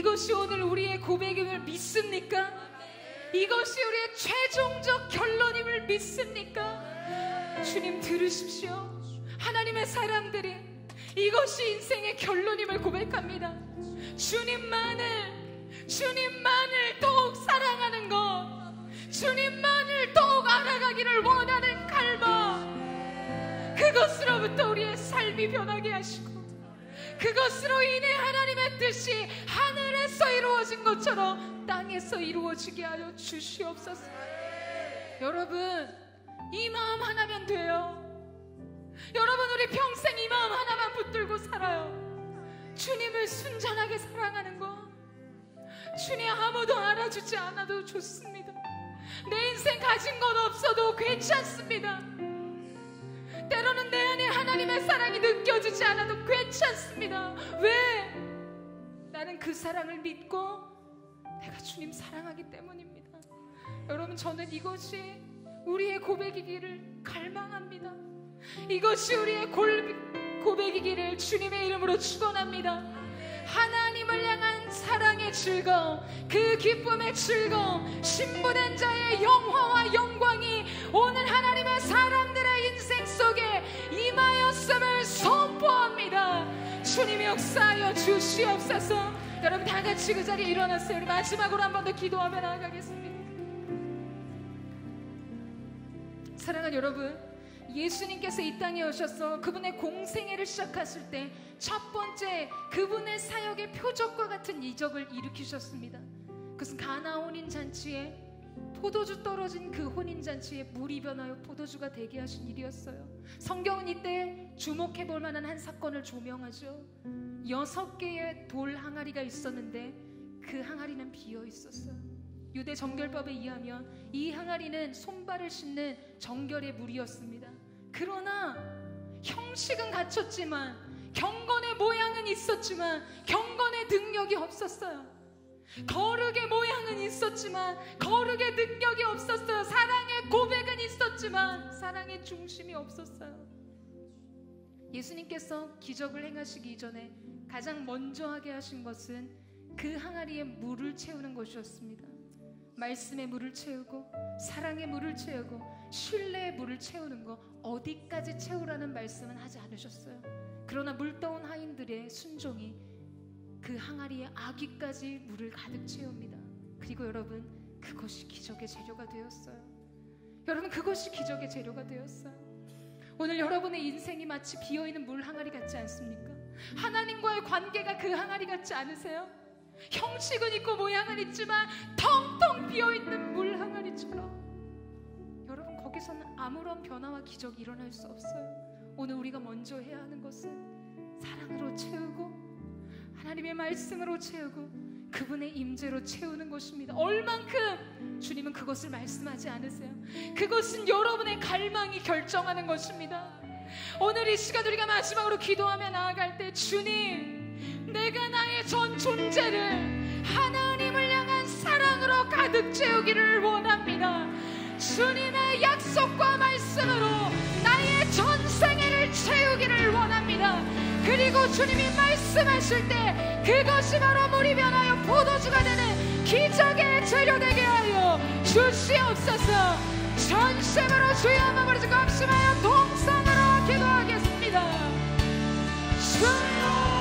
이것이 오늘 우리의 고백임을 믿습니까? 이것이 우리의 최종적 결론임을 믿습니까? 주님 들으십시오. 하나님의 사람들이 이것이 인생의 결론임을 고백합니다. 주님만을 더욱 사랑하는 것, 주님만을 더욱 알아가기를 원하는 갈망, 그것으로부터 우리의 삶이 변하게 하시고, 그것으로 인해 하나님의 뜻이 하늘에서 이루어진 것처럼 땅에서 이루어지게 하여 주시옵소서. 여러분, 이 마음 하나면 돼요. 여러분, 우리 평생 이 마음 하나만 붙들고 살아요. 주님을 순전하게 사랑하는 것. 주님 아무도 알아주지 않아도 좋습니다. 내 인생 가진 것 없어도 괜찮습니다. 때로는 내 안에 하나님의 사랑이 느껴지지 않아도 괜찮습니다. 왜? 나는 그 사랑을 믿고 내가 주님 사랑하기 때문입니다. 여러분, 저는 이것이 우리의 고백이기를 갈망합니다. 이것이 우리의 고백이기를 주님의 이름으로 축원합니다. 하나님을 향한 사랑의 즐거움, 그 기쁨의 즐거움, 신부된 자의 영화와 영광이 오늘 하나님의 사람들의 인생 속에 임하였음을 선포합니다. 주님이 역사하여 주시옵소서. 여러분 다 같이 그 자리에 일어났어요. 우리 마지막으로 한 번 더 기도하며 나아가겠습니다. 사랑하는 여러분, 예수님께서 이 땅에 오셔서 그분의 공생애를 시작하실 때 첫 번째 그분의 사역의 표적과 같은 이적을 일으키셨습니다. 그것은 가나 혼인잔치에 포도주 떨어진 그 혼인잔치에 물이 변하여 포도주가 되게 하신 일이었어요. 성경은 이때 주목해 볼 만한 한 사건을 조명하죠. 6개의 돌 항아리가 있었는데 그 항아리는 비어 있었어요. 유대 정결법에 의하면 이 항아리는 손발을 씻는 정결의 물이었습니다. 그러나 형식은 갖췄지만, 경건의 모양은 있었지만 경건의 능력이 없었어요. 거룩의 모양은 있었지만 거룩의 능력이 없었어요. 사랑의 고백은 있었지만 사랑의 중심이 없었어요. 예수님께서 기적을 행하시기 이전에 가장 먼저 하게 하신 것은 그 항아리에 물을 채우는 것이었습니다. 말씀의 물을 채우고, 사랑의 물을 채우고, 신뢰의 물을 채우는 거, 어디까지 채우라는 말씀은 하지 않으셨어요. 그러나 물떠온 하인들의 순종이 그 항아리에 아귀까지 물을 가득 채웁니다. 그리고 여러분, 그것이 기적의 재료가 되었어요. 여러분, 그것이 기적의 재료가 되었어요. 오늘 여러분의 인생이 마치 비어있는 물 항아리 같지 않습니까? 하나님과의 관계가 그 항아리 같지 않으세요? 형식은 있고 모양은 있지만 텅텅 비어있는 물 항아리처럼, 여러분, 거기서는 아무런 변화와 기적이 일어날 수 없어요. 오늘 우리가 먼저 해야 하는 것은 사랑으로 채우고, 하나님의 말씀으로 채우고, 그분의 임재로 채우는 것입니다. 얼만큼 주님은 그것을 말씀하지 않으세요? 그것은 여러분의 갈망이 결정하는 것입니다. 오늘 이 시간 우리가 마지막으로 기도하며 나아갈 때, 주님, 내가 나의 전 존재를 하나님을 향한 사랑으로 가득 채우기를 원합니다. 주님의 약속과 말씀으로 나의 전생애를 채우기를 원합니다. 그리고 주님이 말씀하실 때 그것이 바로 물이 변하여 포도주가 되는 기적의 재료 되게 하여 주시옵소서. 전심으로 주의 한번 부르짖고 합심하여 동성으로 기도하겠습니다. 주여,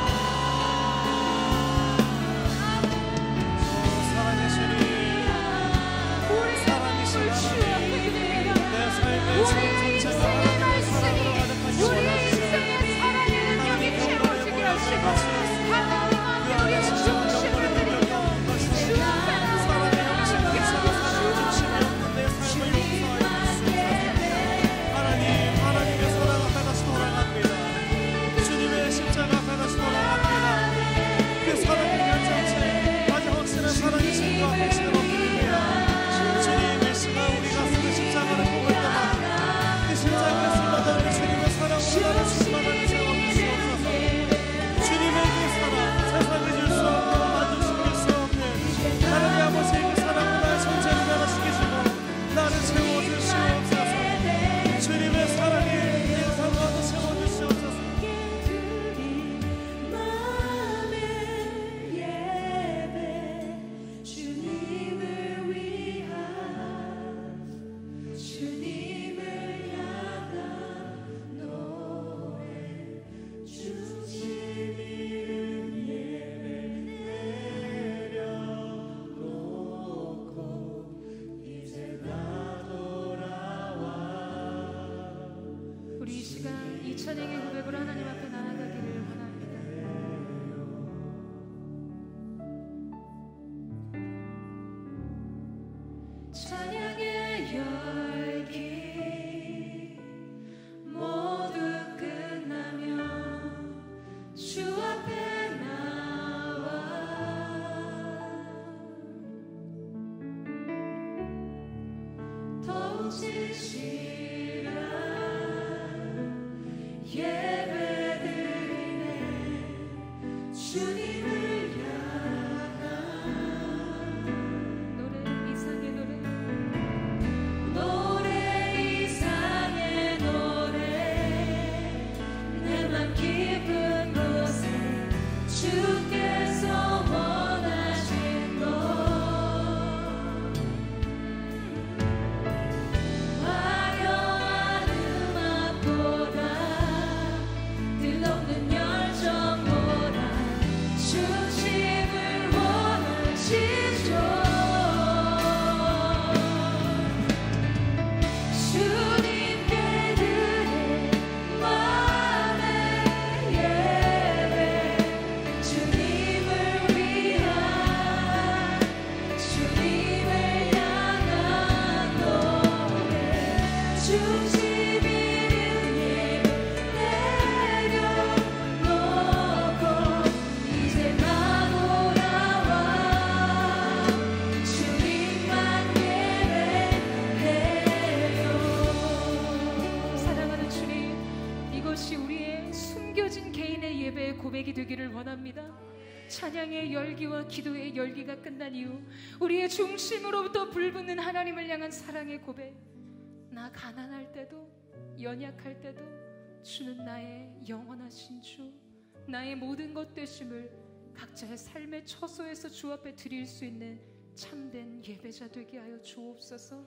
우리의 인생의 말씀이 우리의 인생의 사랑의 능력이 채워지게 하시고, 하나님 앞에 우리의 중심을 드리며 주의 사랑의 영광을 하나님의 사랑 앞에 다시 돌아갑니다. 주님의 십자가 앞에 진실한 예배드리네 주님을 향한 노래 이상의 노래 노래 이상의 노래 내 맘 깊은 곳에 주께서 원하신 것 화려한 음악보다 뜻없는 열정보다 중심을 원하시죠. 주님께 드릴 마음의 예배 주님을 위한 주님을 향한 노래 중심 있는 예배 내려놓고 이제 나 돌아와 주님만 예배해요. 사랑하는 주님, 이것이 우리의 숨겨진 개인의 예배의 고백이 되기를 원합니다. 찬양의 열기와 기도의 열기가 끝난 이후 우리의 중심으로부터 불붙는 하나님을 향한 사랑의 고백. 나 가난할 때도 연약할 때도 주는 나의 영원하신 주, 나의 모든 것 되심을 각자의 삶의 처소에서 주 앞에 드릴 수 있는 참된 예배자 되게 하여 주옵소서.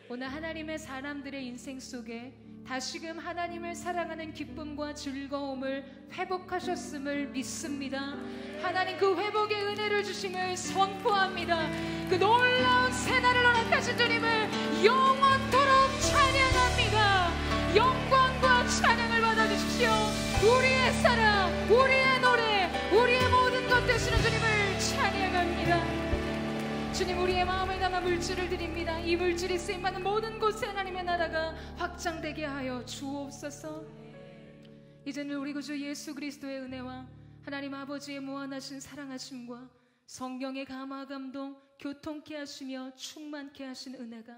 오늘 하나님의 사람들의 인생 속에 다시금 하나님을 사랑하는 기쁨과 즐거움을 회복하셨음을 믿습니다. 하나님 그 회복의 은혜를 주심을 선포합니다. 그 놀라운 새날을 허락하신 주님을 영원토록 찬양합니다. 영광과 찬양을 받아주십시오. 우리의 사랑, 우리의 노래, 우리의 모든 것 되시는 주님을 찬양합니다. 주님, 우리의 마음을 담아 물질을 드립니다. 이 물질이 쓰임받는 모든 곳에 하나님의 나라가 확장되게 하여 주옵소서. 이제는 우리 구주 예수 그리스도의 은혜와 하나님 아버지의 무한하신 사랑하심과 성령의 감화 감동 교통케 하시며 충만케 하신 은혜가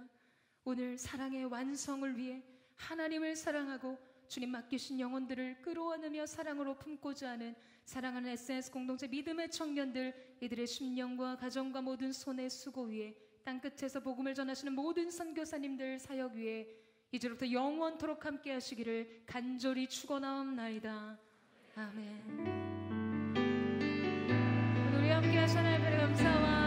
오늘 사랑의 완성을 위해 하나님을 사랑하고 주님 맡기신 영혼들을 끌어안으며 사랑으로 품고자 하는 사랑하는 SNS 공동체 믿음의 청년들, 이들의 심령과 가정과 모든 손의 수고 위에 땅끝에서 복음을 전하시는 모든 선교사님들 사역 위에 이제부터 영원토록 함께 하시기를 간절히 축원하옵나이다. 아멘. 오늘 우리 함께 하신 하나님의 감사와